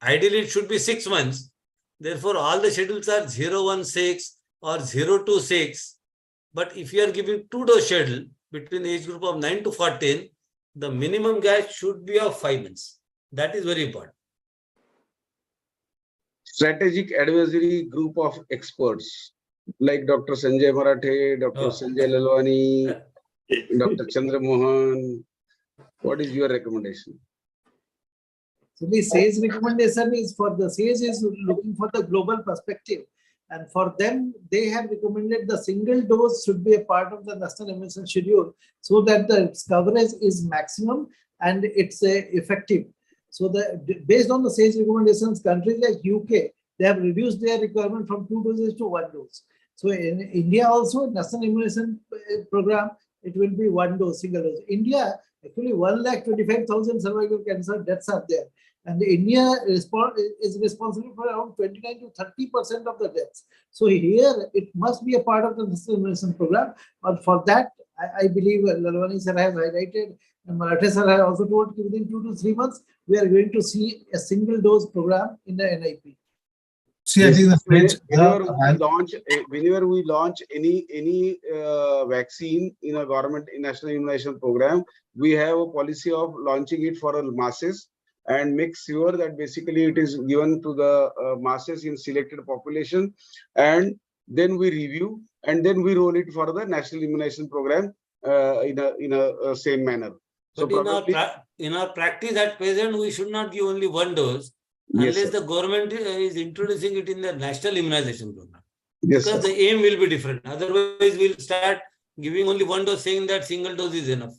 Ideally, it should be 6 months. Therefore, all the schedules are 016 or 026. But if you are giving 2 dose schedule between the age group of 9 to 14, the minimum gap should be of 5 months. That is very important. Strategic advisory group of experts like Dr. Sanjay Marathe, Dr. Sanjay Lalwani, Dr. Chandra Mohan. What is your recommendation? So the SAGE recommendation is for the SAGE is looking for the global perspective. And for them, they have recommended the single dose should be a part of the national immunization schedule so that the coverage is maximum and it's effective. So based on the SAGE recommendations, countries like UK, they have reduced their requirement from 2 doses to 1 dose. So in India also, national immunization program, it will be 1 dose, single dose. India, actually 1,25,000 cervical cancer deaths are there. And India is responsible for around 29 to 30% of the deaths. So here, it must be a part of the national immunization program. But for that, I believe Lalwani sir has highlighted, and Marathe sir has also told within 2 to 3 months, we are going to see a single dose program in the NIP. See, I think whenever we launch any vaccine in a government national immunization program, we have a policy of launching it for masses and make sure that basically it is given to the masses in selected population, and then we review and then we roll it for the national immunization program in a same manner. But so in our practice at present, we should not give only 1 dose. Yes, unless the government is introducing it in the national immunization program. Yes, because sir. the aim will be different. Otherwise, we'll start giving only 1 dose, saying that single dose is enough.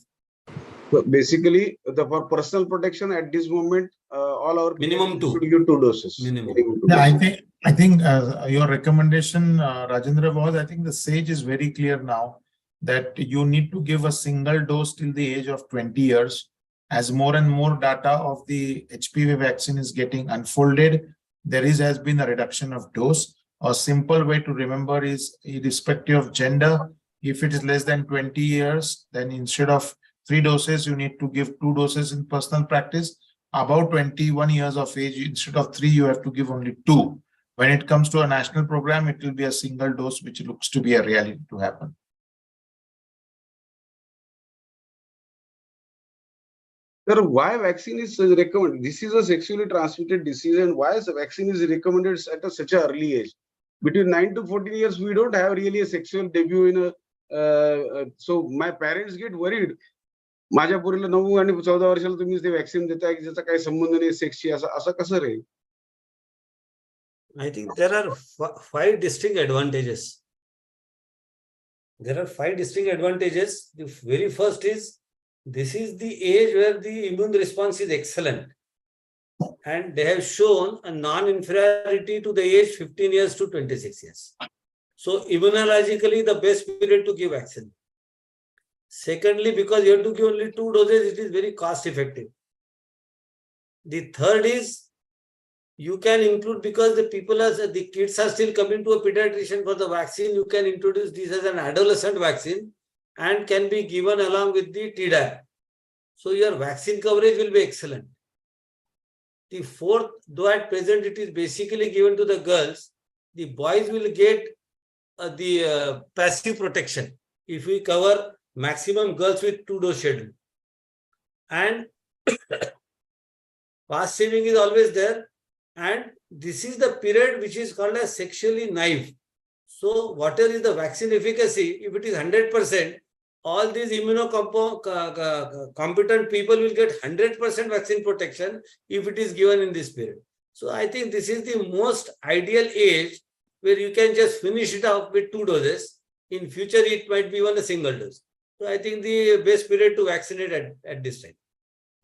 So basically, for personal protection at this moment, all our minimum 2 should give 2 doses. Minimum. Yeah, I think your recommendation, Rajendra, was, I think the SAGE is very clear now that you need to give a single dose till the age of 20 years. As more and more data of the HPV vaccine is getting unfolded, there has been a reduction of dose. A simple way to remember is, irrespective of gender, if it is less than 20 years, then instead of 3 doses, you need to give 2 doses in personal practice. About 21 years of age, instead of 3, you have to give only 2. When it comes to a national program, it will be a single dose, which looks to be a reality to happen. Sir, why vaccine is recommended? This is a sexually transmitted disease, and why the vaccine is recommended at such an early age? Between 9 to 14 years, we don't have really a sexual debut in a. So my parents get worried. माझ्या पोरीला 9 आणि 14 वर्षाला तुम्ही ते vaccine देताय की ज्याचा काही संबंध नाही सेक्सशी, असं कसं रे? I think there are 5 distinct advantages. There are 5 distinct advantages. The very first is, this is the age where the immune response is excellent. And they have shown a non-inferiority to the age 15 years to 26 years. So immunologically, the best period to give vaccine. Secondly, because you have to give only 2 doses, it is very cost effective. The third is, you can include, because the kids are still coming to a pediatrician for the vaccine, you can introduce this as an adolescent vaccine and can be given along with the Tdap. So your vaccine coverage will be excellent. The fourth, though at present it is basically given to the girls, the boys will get the passive protection if we cover maximum girls with 2-dose schedule. And fast saving is always there. And this is the period which is called as sexually naive. So whatever is the vaccine efficacy, if it is 100%, all these immunocompetent people will get 100% vaccine protection if it is given in this period. So I think this is the most ideal age where you can just finish it off with 2 doses. In future, it might be even a single dose. So I think the best period to vaccinate at this time.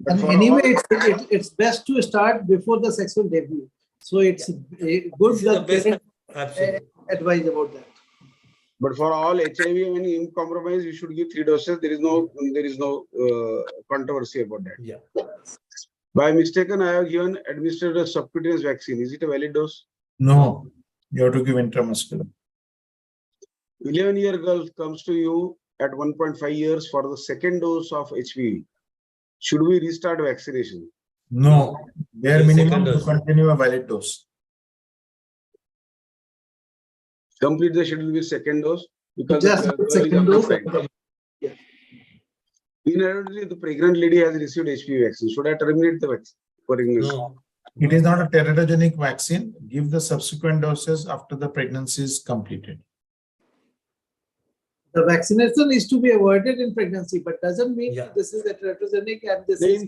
And anyway, it's best to start before the sexual debut. So it's good that parents advise about that. But for all HIV and immunocompromised, you should give 3 doses. There is no controversy about that. Yeah. By mistaken, I have given administered a subcutaneous vaccine. Is it a valid dose? No, you have to give intramuscular. 11-year girl comes to you at 1.5 years for the second dose of HPV. Should we restart vaccination? No, bare The minimum second to dose. continue a valid dose. Complete the schedule with second dose because Just the girl is second dose. occupied. Inadvertently, the pregnant lady has received HPV vaccine. Should I terminate the vaccine? Pregnancy? No. It is not a teratogenic vaccine. Give the subsequent doses after the pregnancy is completed. The vaccination is to be avoided in pregnancy, but doesn't mean Yeah. this is a teratogenic and this In is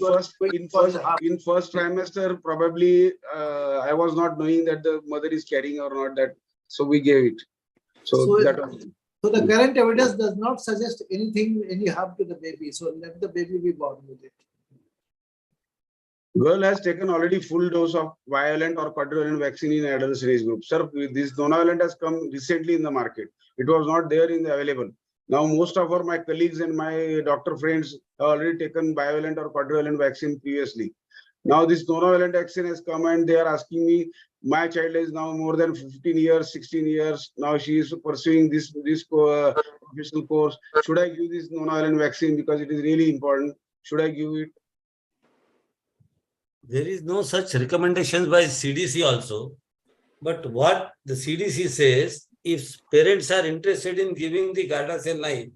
first trimester, probably I was not knowing that the mother is carrying or not, that so we gave it. So the current evidence does not suggest any harm to the baby. So let the baby be born with it. Girl has taken already full dose of bivalent or quadrivalent vaccine in adolescent age group. Sir, this monovalent has come recently in the market. It was not there in the available. Now most of my colleagues and my doctor friends have already taken bivalent or quadrivalent vaccine previously. Now this monovalent vaccine has come and they are asking me, my child is now more than 15 years, 16 years. Now she is pursuing this professional course. Should I give this monovalent vaccine because it is really important? Should I give it? There is no such recommendations by CDC also. But what the CDC says, if parents are interested in giving the Gardasil 9,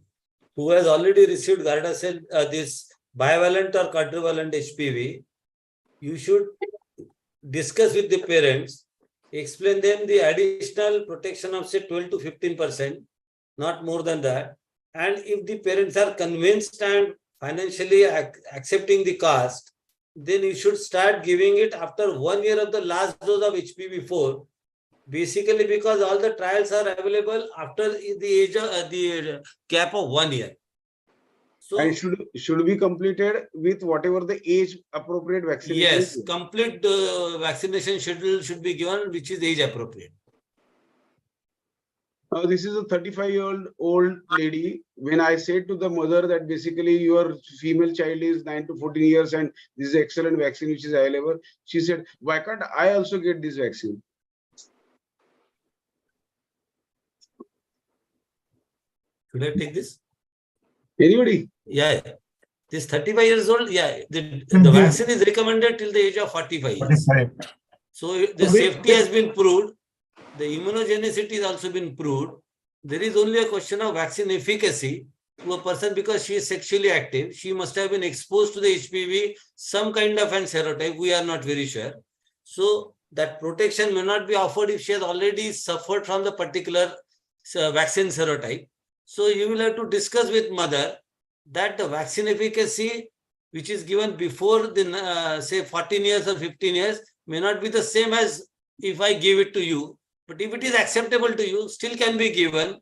who has already received Gardasil, this bivalent or quadrivalent HPV, you should discuss with the parents, explain them the additional protection of say 12 to 15%, not more than that. And if the parents are convinced and financially accepting the cost, then you should start giving it after 1 year of the last dose of HPV4. Basically, because all the trials are available after the age of the gap of 1 year. So, and should be completed with whatever the age appropriate vaccination. Yes, complete vaccination schedule should be given, which is age appropriate. Now, this is a 35-year-old lady. When I said to the mother that basically your female child is 9 to 14 years and this is an excellent vaccine which is available, she said, why can't I also get this vaccine? Should I take this? Anybody? Yeah. This 35 years old, yeah, the vaccine is recommended till the age of 45 years. 45. So the safety has been proved. The immunogenicity has also been proved. There is only a question of vaccine efficacy to a person because she is sexually active. She must have been exposed to the HPV, some kind of an serotype. We are not very sure. So that protection may not be offered if she has already suffered from the particular vaccine serotype. So you will have to discuss with mother that the vaccine efficacy which is given before the say 14 years or 15 years may not be the same as if I give it to you. But if it is acceptable to you, still can be given,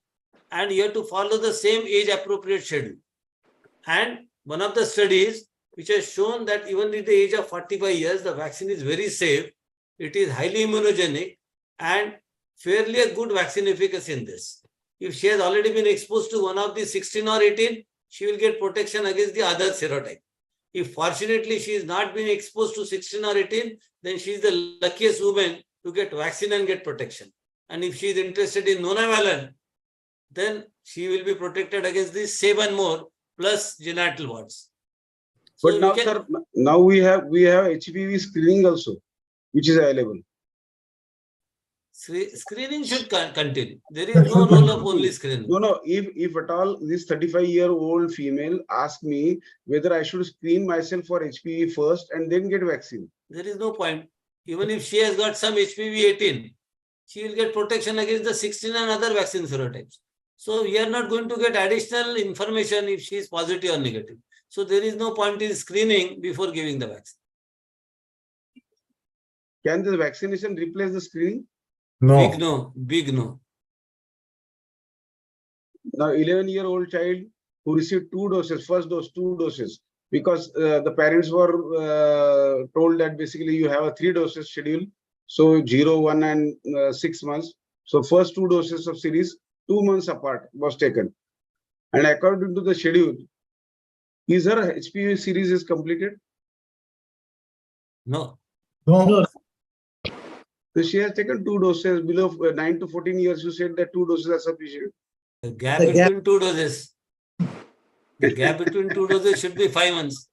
and you have to follow the same age appropriate schedule. And one of the studies which has shown that even at the age of 45 years, the vaccine is very safe, it is highly immunogenic, and fairly a good vaccine efficacy in this. If she has already been exposed to one of the 16 or 18, she will get protection against the other serotype. If fortunately she is not being exposed to 16 or 18, then she is the luckiest woman to get vaccine and get protection. And if she is interested in nonavalent, then she will be protected against these 7 more plus genital warts. So But now, sir, now we have HPV screening also, which is available. Screening should continue. There is no role of only screening. No. If at all this 35-year-old female asks me whether I should screen myself for HPV first and then get vaccine, there is no point. Even if she has got some HPV 18, she will get protection against the 16 and other vaccine serotypes. So we are not going to get additional information if she is positive or negative. So there is no point in screening before giving the vaccine. can the vaccination replace the screening? No. Big no. Now, 11-year-old child who received 2 doses, first dose, 2 doses, because the parents were told that basically you have a 3 doses schedule. So 0, 1 and 6 months. So first 2 doses of series, 2 months apart was taken. And according to the schedule, is her HPV series is completed? No. No. So she has taken 2 doses below 9 to 14 years. You said that 2 doses are sufficient. The gap between 2 doses. The gap between 2 doses should be 5 months.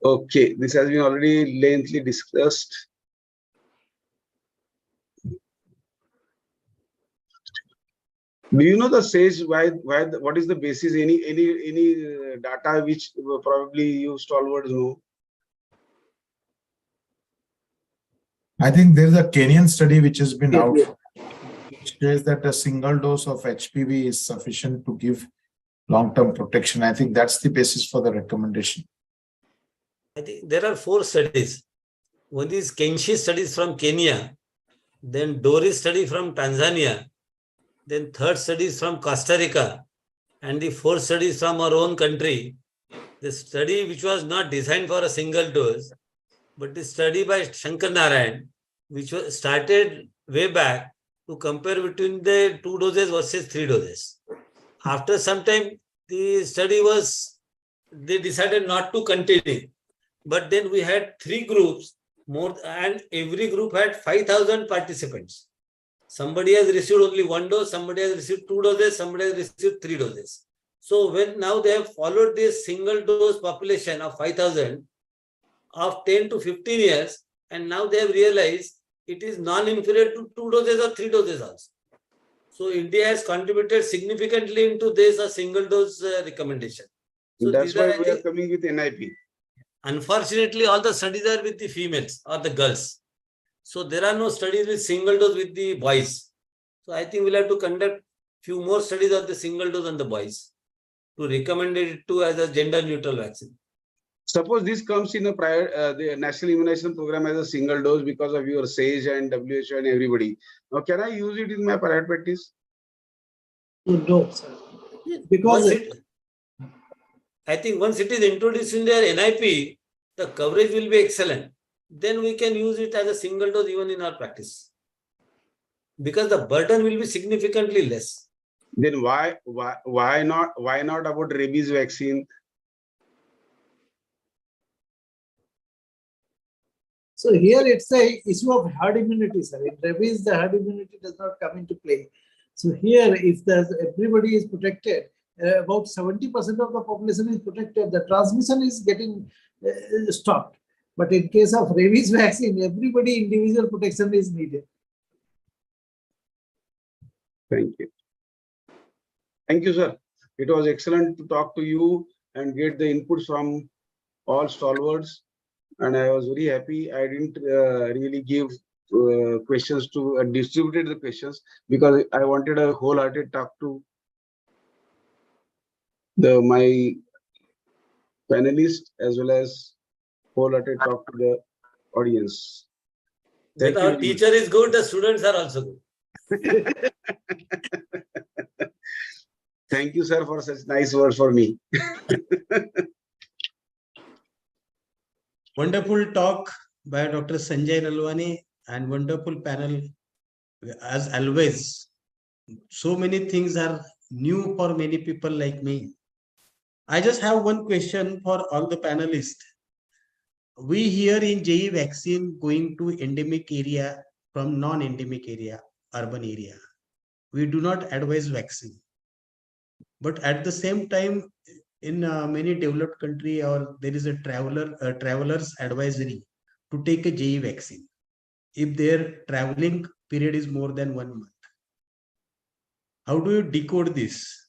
Okay, this has been already lengthily discussed. Do you know the SAGE? What is the basis? Any data which probably you stalwarts know? I think there is a Kenyan study which has been out, which says that a single dose of HPV is sufficient to give long-term protection. I think that's the basis for the recommendation. I think there are 4 studies. One is Kenshi studies from Kenya, then Doris study from Tanzania, then 3rd studies from Costa Rica, and the 4th studies from our own country. The study which was not designed for a single dose, but the study by Shankar Narayan, which was started way back to compare between the 2 doses versus 3 doses. After some time, the study they decided not to continue. But then we had 3 groups, and every group had 5,000 participants. Somebody has received only 1 dose, somebody has received 2 doses, somebody has received 3 doses. So when now they have followed this single dose population of 5,000 of 10 to 15 years, and now they have realized it is non-inferior to 2 doses or 3 doses also. So India has contributed significantly into this a single dose recommendation. So that's why we are coming with NIP. Unfortunately, all the studies are with the females or the girls. So there are no studies with single dose with the boys. So I think we'll have to conduct few more studies of the single dose on the boys to recommend it to as a gender neutral vaccine. Suppose this comes in a the National Immunization Program as a single dose because of your SAGE and WHO and everybody. Now, can I use it in my private practice? No, sir. Because I think once it is introduced in their NIP, the coverage will be excellent. Then we can use it as a single dose even in our practice. Because the burden will be significantly less. Then why not about rabies vaccine? So here it's a issue of herd immunity, sir. In rabies, the herd immunity does not come into play. So here, if everybody is protected, about 70% of the population is protected, the transmission is getting stopped. But in case of rabies vaccine, everybody individual protection is needed. Thank you. Thank you, sir. It was excellent to talk to you and get the inputs from all stalwarts. And I was very happy. I didn't really give questions to distributed the questions, because I wanted a wholehearted talk to my panelists as well as wholehearted talk to the audience. When Thank you our very much. teacher is good, the students are also good. Thank you, sir, for such nice words for me. Wonderful talk by Dr. Sanjay Lalwani and wonderful panel as always. So many things are new for many people like me. I just have one question for all the panelists. We hear in JE vaccine going to endemic area from non-endemic area, urban area. We do not advise vaccine. But at the same time, in many developed country, or there is a traveler's advisory to take a JE vaccine if their traveling period is more than 1 month. How do you decode this?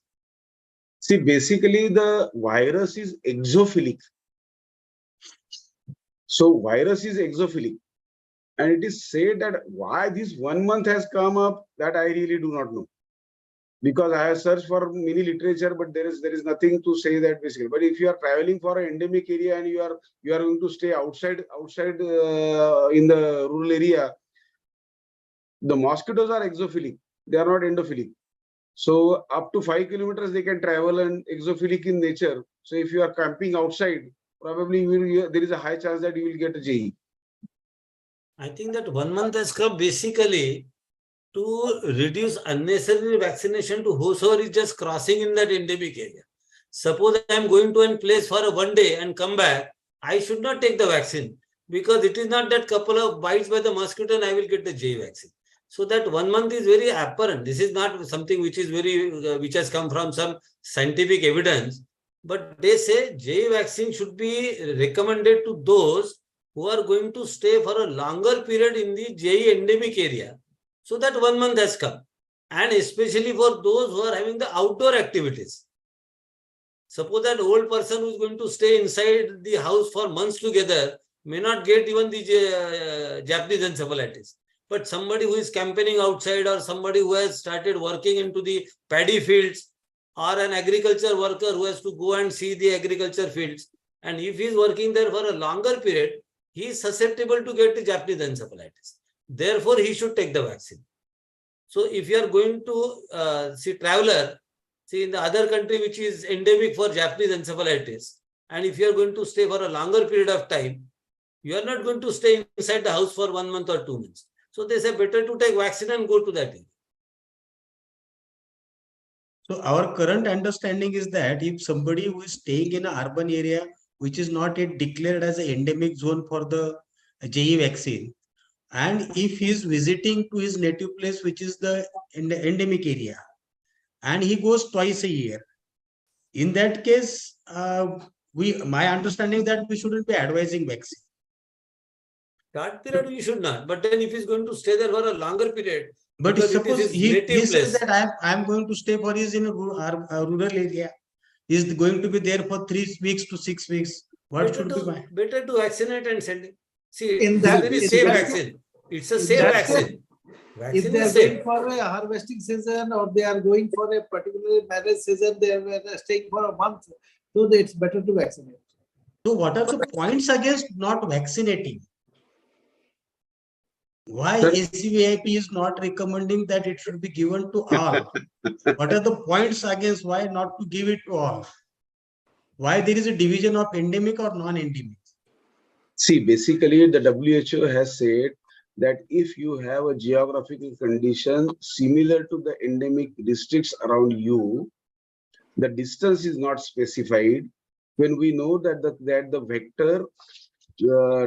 See, basically the virus is exophilic. So virus is exophilic. And it is said that why this 1 month has come up, that I really do not know. Because I have searched for many literature, but there is nothing to say that basically. But if you are traveling for an endemic area and you are going to stay outside in the rural area, the mosquitoes are exophilic. They are not endophilic. So up to 5 kilometers they can travel and exophilic in nature. So if you are camping outside, probably there is a high chance that you will get a JE. I think that 1 month has come basically to reduce unnecessary vaccination to whosoever is just crossing in that endemic area. Suppose I am going to a place for a 1 day and come back, I should not take the vaccine, because it is not that couple of bites by the mosquito and I will get the JE vaccine. So that 1 month is very apparent. This is not something which is which has come from some scientific evidence, but they say JE vaccine should be recommended to those who are going to stay for a longer period in the JE endemic area. So that 1 month has come. And especially for those who are having the outdoor activities. Suppose that old person who is going to stay inside the house for months together may not get even the Japanese encephalitis. But somebody who is campaigning outside, or somebody who has started working into the paddy fields, or an agriculture worker who has to go and see the agriculture fields, and if he is working there for a longer period, he is susceptible to get the Japanese encephalitis. Therefore, he should take the vaccine. So if you are going to see traveler, see in the other country which is endemic for Japanese encephalitis, and if you are going to stay for a longer period of time, you are not going to stay inside the house for 1 month or 2 months. So they say better to take vaccine and go to that area. So our current understanding is that if somebody who is staying in an urban area, which is not yet declared as an endemic zone for the JE vaccine, and if he is visiting to his native place, which is the endemic area, and he goes twice a year, in that case, my understanding is that we shouldn't be advising vaccine. That period we should not. But then if he's going to stay there for a longer period, but because suppose he says that I'm going to stay for his in a rural area, is going to be there for 3 weeks to 6 weeks. What should be my? Better to vaccinate and send him. See, In it's that- a very in safe that- vaccine. It's a in safe that vaccine. If Vaccine they are is going safe. for a harvesting season, or they are going for a particular marriage season, they are staying for a month, so it's better to vaccinate. So what are the points against not vaccinating? Why Sir? ACVIP is not recommending that it should be given to all? What are the points against why not to give it to all? Why there is a division of endemic or non-endemic? See, basically the WHO has said that if you have a geographical condition similar to the endemic districts around you, the distance is not specified. When we know that the vector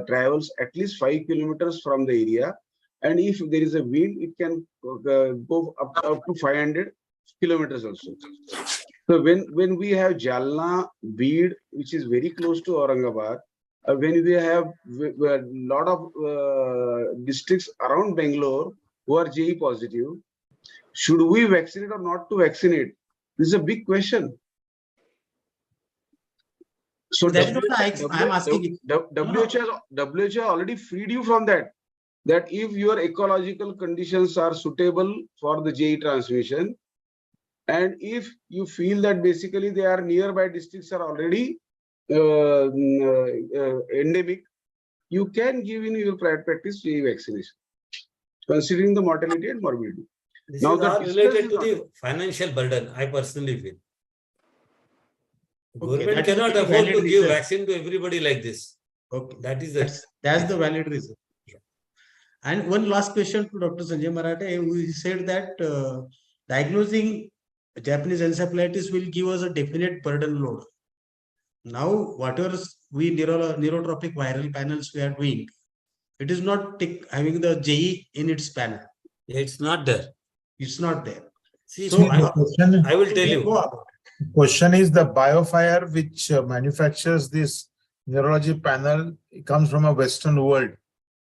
travels at least 5 kilometers from the area, and if there is a wind, it can go up to 500 kilometers also. So when we have Jalna, Beed, which is very close to Aurangabad, when we have a lot of districts around Bangalore who are JE positive, should we vaccinate or not to vaccinate? This is a big question. So That's what I'm asking. WHO has already freed you from that. that if your ecological conditions are suitable for the JE transmission, and if you feel that basically they are nearby districts are already endemic, you can give in your private practice JE vaccination, considering the mortality and morbidity. This Now is the all distance related is to not- the financial burden, I personally feel. Okay, Government that is cannot very afford valid to give reason. vaccine to everybody like this. Okay, That is the that's the valid reason. And one last question to Dr. Sanjay Marathe, who said that diagnosing Japanese encephalitis will give us a definite burden load. Now, whatever we neurotropic viral panels we are doing, it is not having the JE in its panel. It's not there. It's not there. See, So I will tell you. Go about it. Question is the BioFire which manufactures this neurology panel, it comes from a Western world.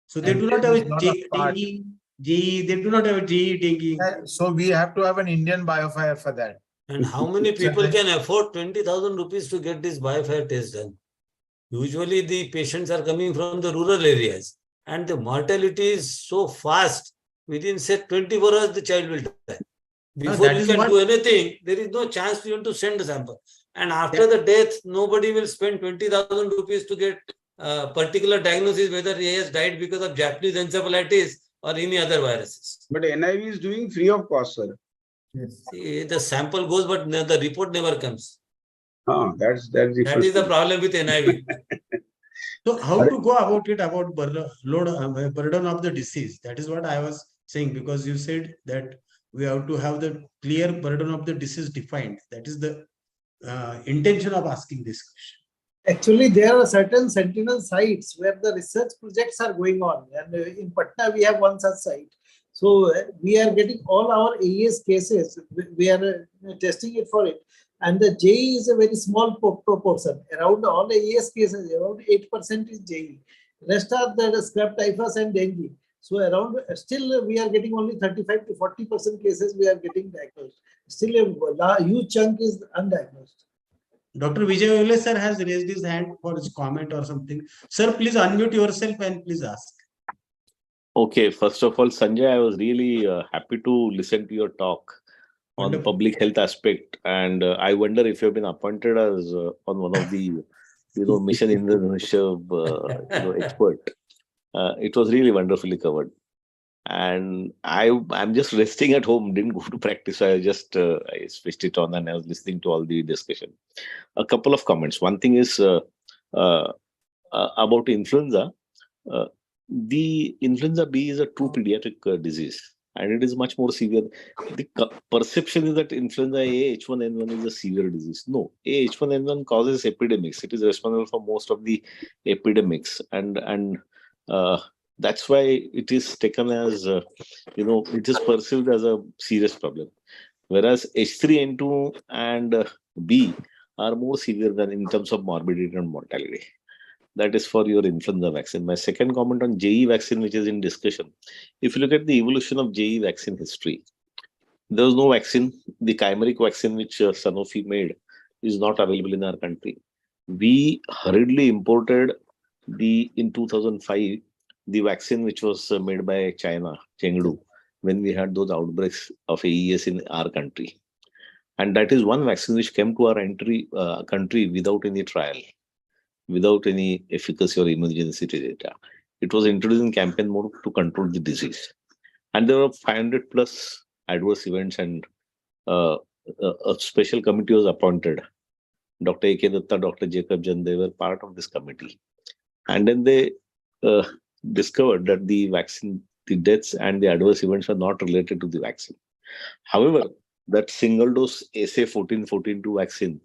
So they And do not it have is a not a part. JE, they do not have a JE dengue. So we have to have an Indian BioFire for that. And how many people can afford 20,000 rupees to get this biofire test done? Usually the patients are coming from the rural areas and the mortality is so fast. Within say 24 hours, the child will die. Before that you is can what- do anything, there is no chance even to send the sample. And after the death, nobody will spend 20,000 rupees to get a particular diagnosis whether he has died because of Japanese encephalitis or any other viruses. But NIV is doing free of cost, sir. Yes. See, the sample goes, but the report never comes. That's That is the different. problem with NIV. So how to go about it, about burden of the disease? That is what I was saying, because you said that we have to have the clear burden of the disease defined. That is the intention of asking this question. Actually, there are certain sentinel sites where the research projects are going on. And in Patna, we have one such site. So we are getting all our AES cases. We are testing it for it. And the JE is a very small proportion. Around all the AES cases, around 8% is JE. Rest are the scrap typhus and dengue. So around, still we are getting only 35 to 40% cases we are getting diagnosed. Still a huge chunk is undiagnosed. Dr. Vijay Ole sir has raised his hand for his comment or something. Sir, please unmute yourself and please ask. Okay, first of all, Sanjay, I was really happy to listen to your talk on Wonderful. public health aspect, and I wonder if you have been appointed as on one of the Mission Indrashab expert. It was really wonderfully covered, and I'm just resting at home. Didn't go to practice, so I just I switched it on and I was listening to all the discussion. A couple of comments. One thing is about influenza. The influenza B is a true pediatric disease, and it is much more severe. The perception is that influenza A H1N1 is a severe disease. No, A H1N1 causes epidemics. It is responsible for most of the epidemics, and that's why it is taken as it is perceived as a serious problem. Whereas H3N2 and B are more severe than in terms of morbidity and mortality. That is for your influenza vaccine. My second comment on JE vaccine, which is in discussion. If you look at the evolution of JE vaccine history, there was no vaccine. The chimeric vaccine which Sanofi made is not available in our country. We hurriedly imported in 2005, the vaccine which was made by China, Chengdu, when we had those outbreaks of AES in our country. And that is one vaccine which came to our country without any trial, without any efficacy or immunogenicity data. It was introduced in campaign mode to control the disease. And there were 500 plus adverse events, and a special committee was appointed. Dr. A.K. Datta, Dr. Jacob Jan, they were part of this committee. And then they discovered that the vaccine, the deaths and the adverse events are not related to the vaccine. However, that single dose SA-1442 vaccine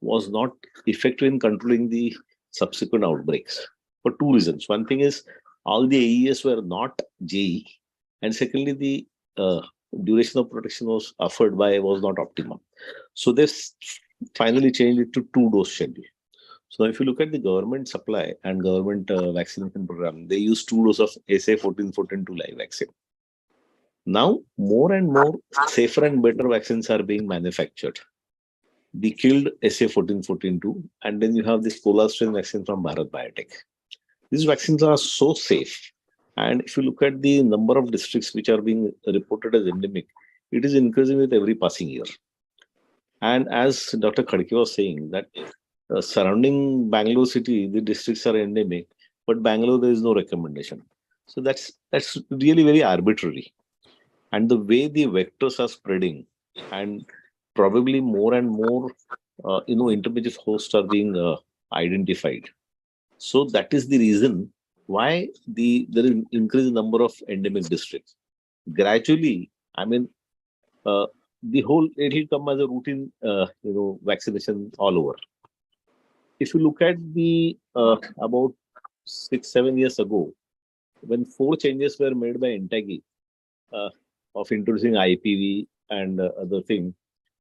was not effective in controlling the subsequent outbreaks for two reasons. One thing is all the AES were not JE, and secondly, the duration of protection was offered by was not optimum. So they finally changed it to 2-dose schedule. So if you look at the government supply and government vaccination program, they use 2 doses of SA-1442 live vaccine. Now, more and more safer and better vaccines are being manufactured. The killed SA-1442, and then you have this polar strain vaccine from Bharat Biotech. These vaccines are so safe And if you look at the number of districts which are being reported as endemic, it is increasing with every passing year. And as Dr. Khadke was saying, that surrounding Bangalore city, the districts are endemic, but Bangalore there is no recommendation. So that's really very arbitrary. And the way the vectors are spreading, and probably more and more, intermediate hosts are being identified. So that is the reason why there is increased number of endemic districts. Gradually, I mean, the whole it will come as a routine, vaccination all over. If you look at the about 6-7 years ago, when 4 changes were made by NTAGI of introducing IPV and other thing,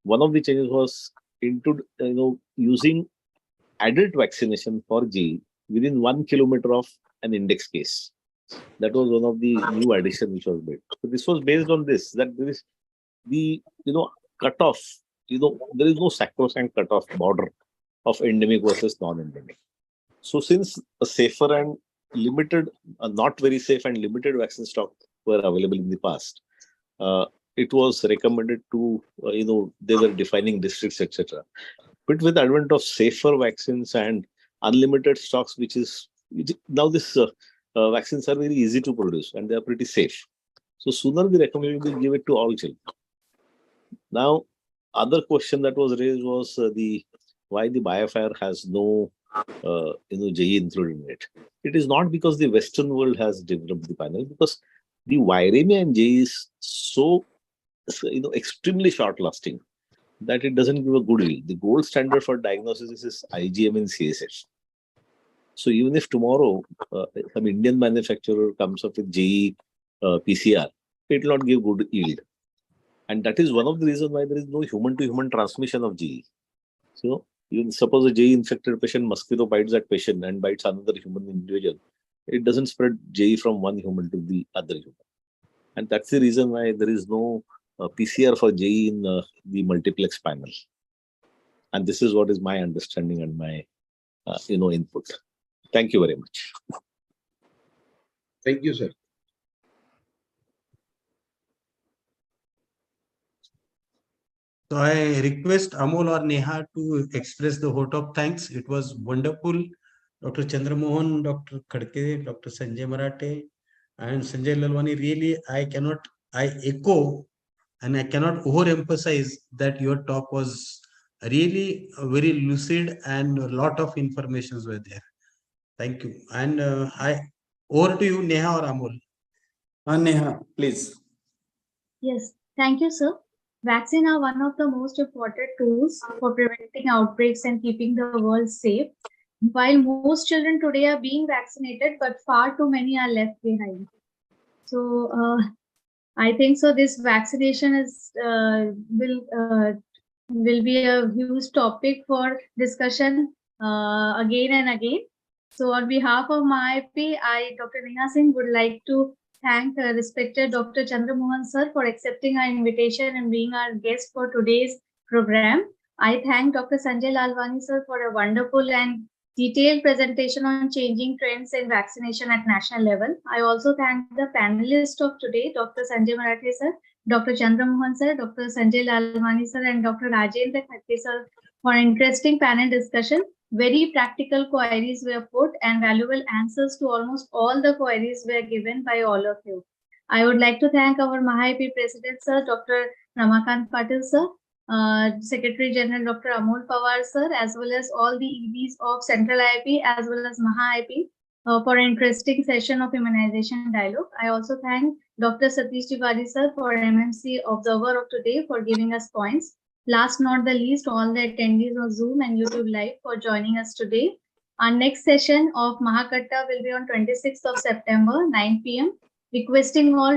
one of the changes was into using adult vaccination for G within 1 kilometer of an index case. That was one of the new addition which was made. So this was based on this, that there is the cutoff. There is no sacrosanct cutoff border of endemic versus non-endemic. So since a safer and limited, not very safe and limited vaccine stock were available in the past, it was recommended to, they were defining districts, etc. But with the advent of safer vaccines and unlimited stocks, now this vaccines are very easy to produce and they are pretty safe. So sooner the recommendation will give it to all children. Now, other question that was raised was why the BioFire has no JE included in it. It is not because the Western world has developed the panel, because the viremia in JE is so extremely short lasting that it doesn't give a good yield. The gold standard for diagnosis is IgM and CSF. So even if tomorrow some Indian manufacturer comes up with JE PCR, it will not give good yield. And that is one of the reasons why there is no human-to-human transmission of GE. So even suppose a GE infected patient, mosquito bites that patient and bites another human individual, it doesn't spread GE from one human to the other human. And that's the reason why there is no PCR for GE in the multiplex panel. And this is what is my understanding and my input. Thank you very much. Thank you, sir. So I request Amol or Neha to express the vote of thanks. It was wonderful. Dr. Chandramohan, Dr. Khadke, Dr. Sanjay Marathe, and Sanjay Lalwani. Really, I echo and I cannot overemphasize that your talk was really very lucid and a lot of informations were there. Thank you. And over to you, Neha or Amol. Neha, please. Yes, thank you, sir. Vaccines are one of the most important tools for preventing outbreaks and keeping the world safe. While most children today are being vaccinated, but far too many are left behind. So I think so. This vaccination will be a huge topic for discussion again and again. So on behalf of MAIP, Dr. Neha Singh, would like to thank respected Dr. Chandramohan sir for accepting our invitation and being our guest for today's program. I thank Dr. Sanjay Lalwani sir for a wonderful and detailed presentation on changing trends in vaccination at national level. I also thank the panelists of today, Dr. Sanjay Marathe sir, Dr. Chandramohan sir, Dr. Sanjay Lalwani sir, and Dr. Rajendra Khadke sir for interesting panel discussion. Very practical queries were put and valuable answers to almost all the queries were given by all of you. I would like to thank our MAIP President sir, Dr. Ramakant Patil sir, Secretary General Dr. Amol Pawar sir, as well as all the EDs of Central IIP as well as MAIP for an interesting session of immunization dialogue. I also thank Dr. Satish Tiwari sir for MMC Observer of today for giving us points. Last not the least, all the attendees on Zoom and YouTube Live for joining us today. Our next session of Mahakatta will be on 26th of September, 9 p.m. Requesting all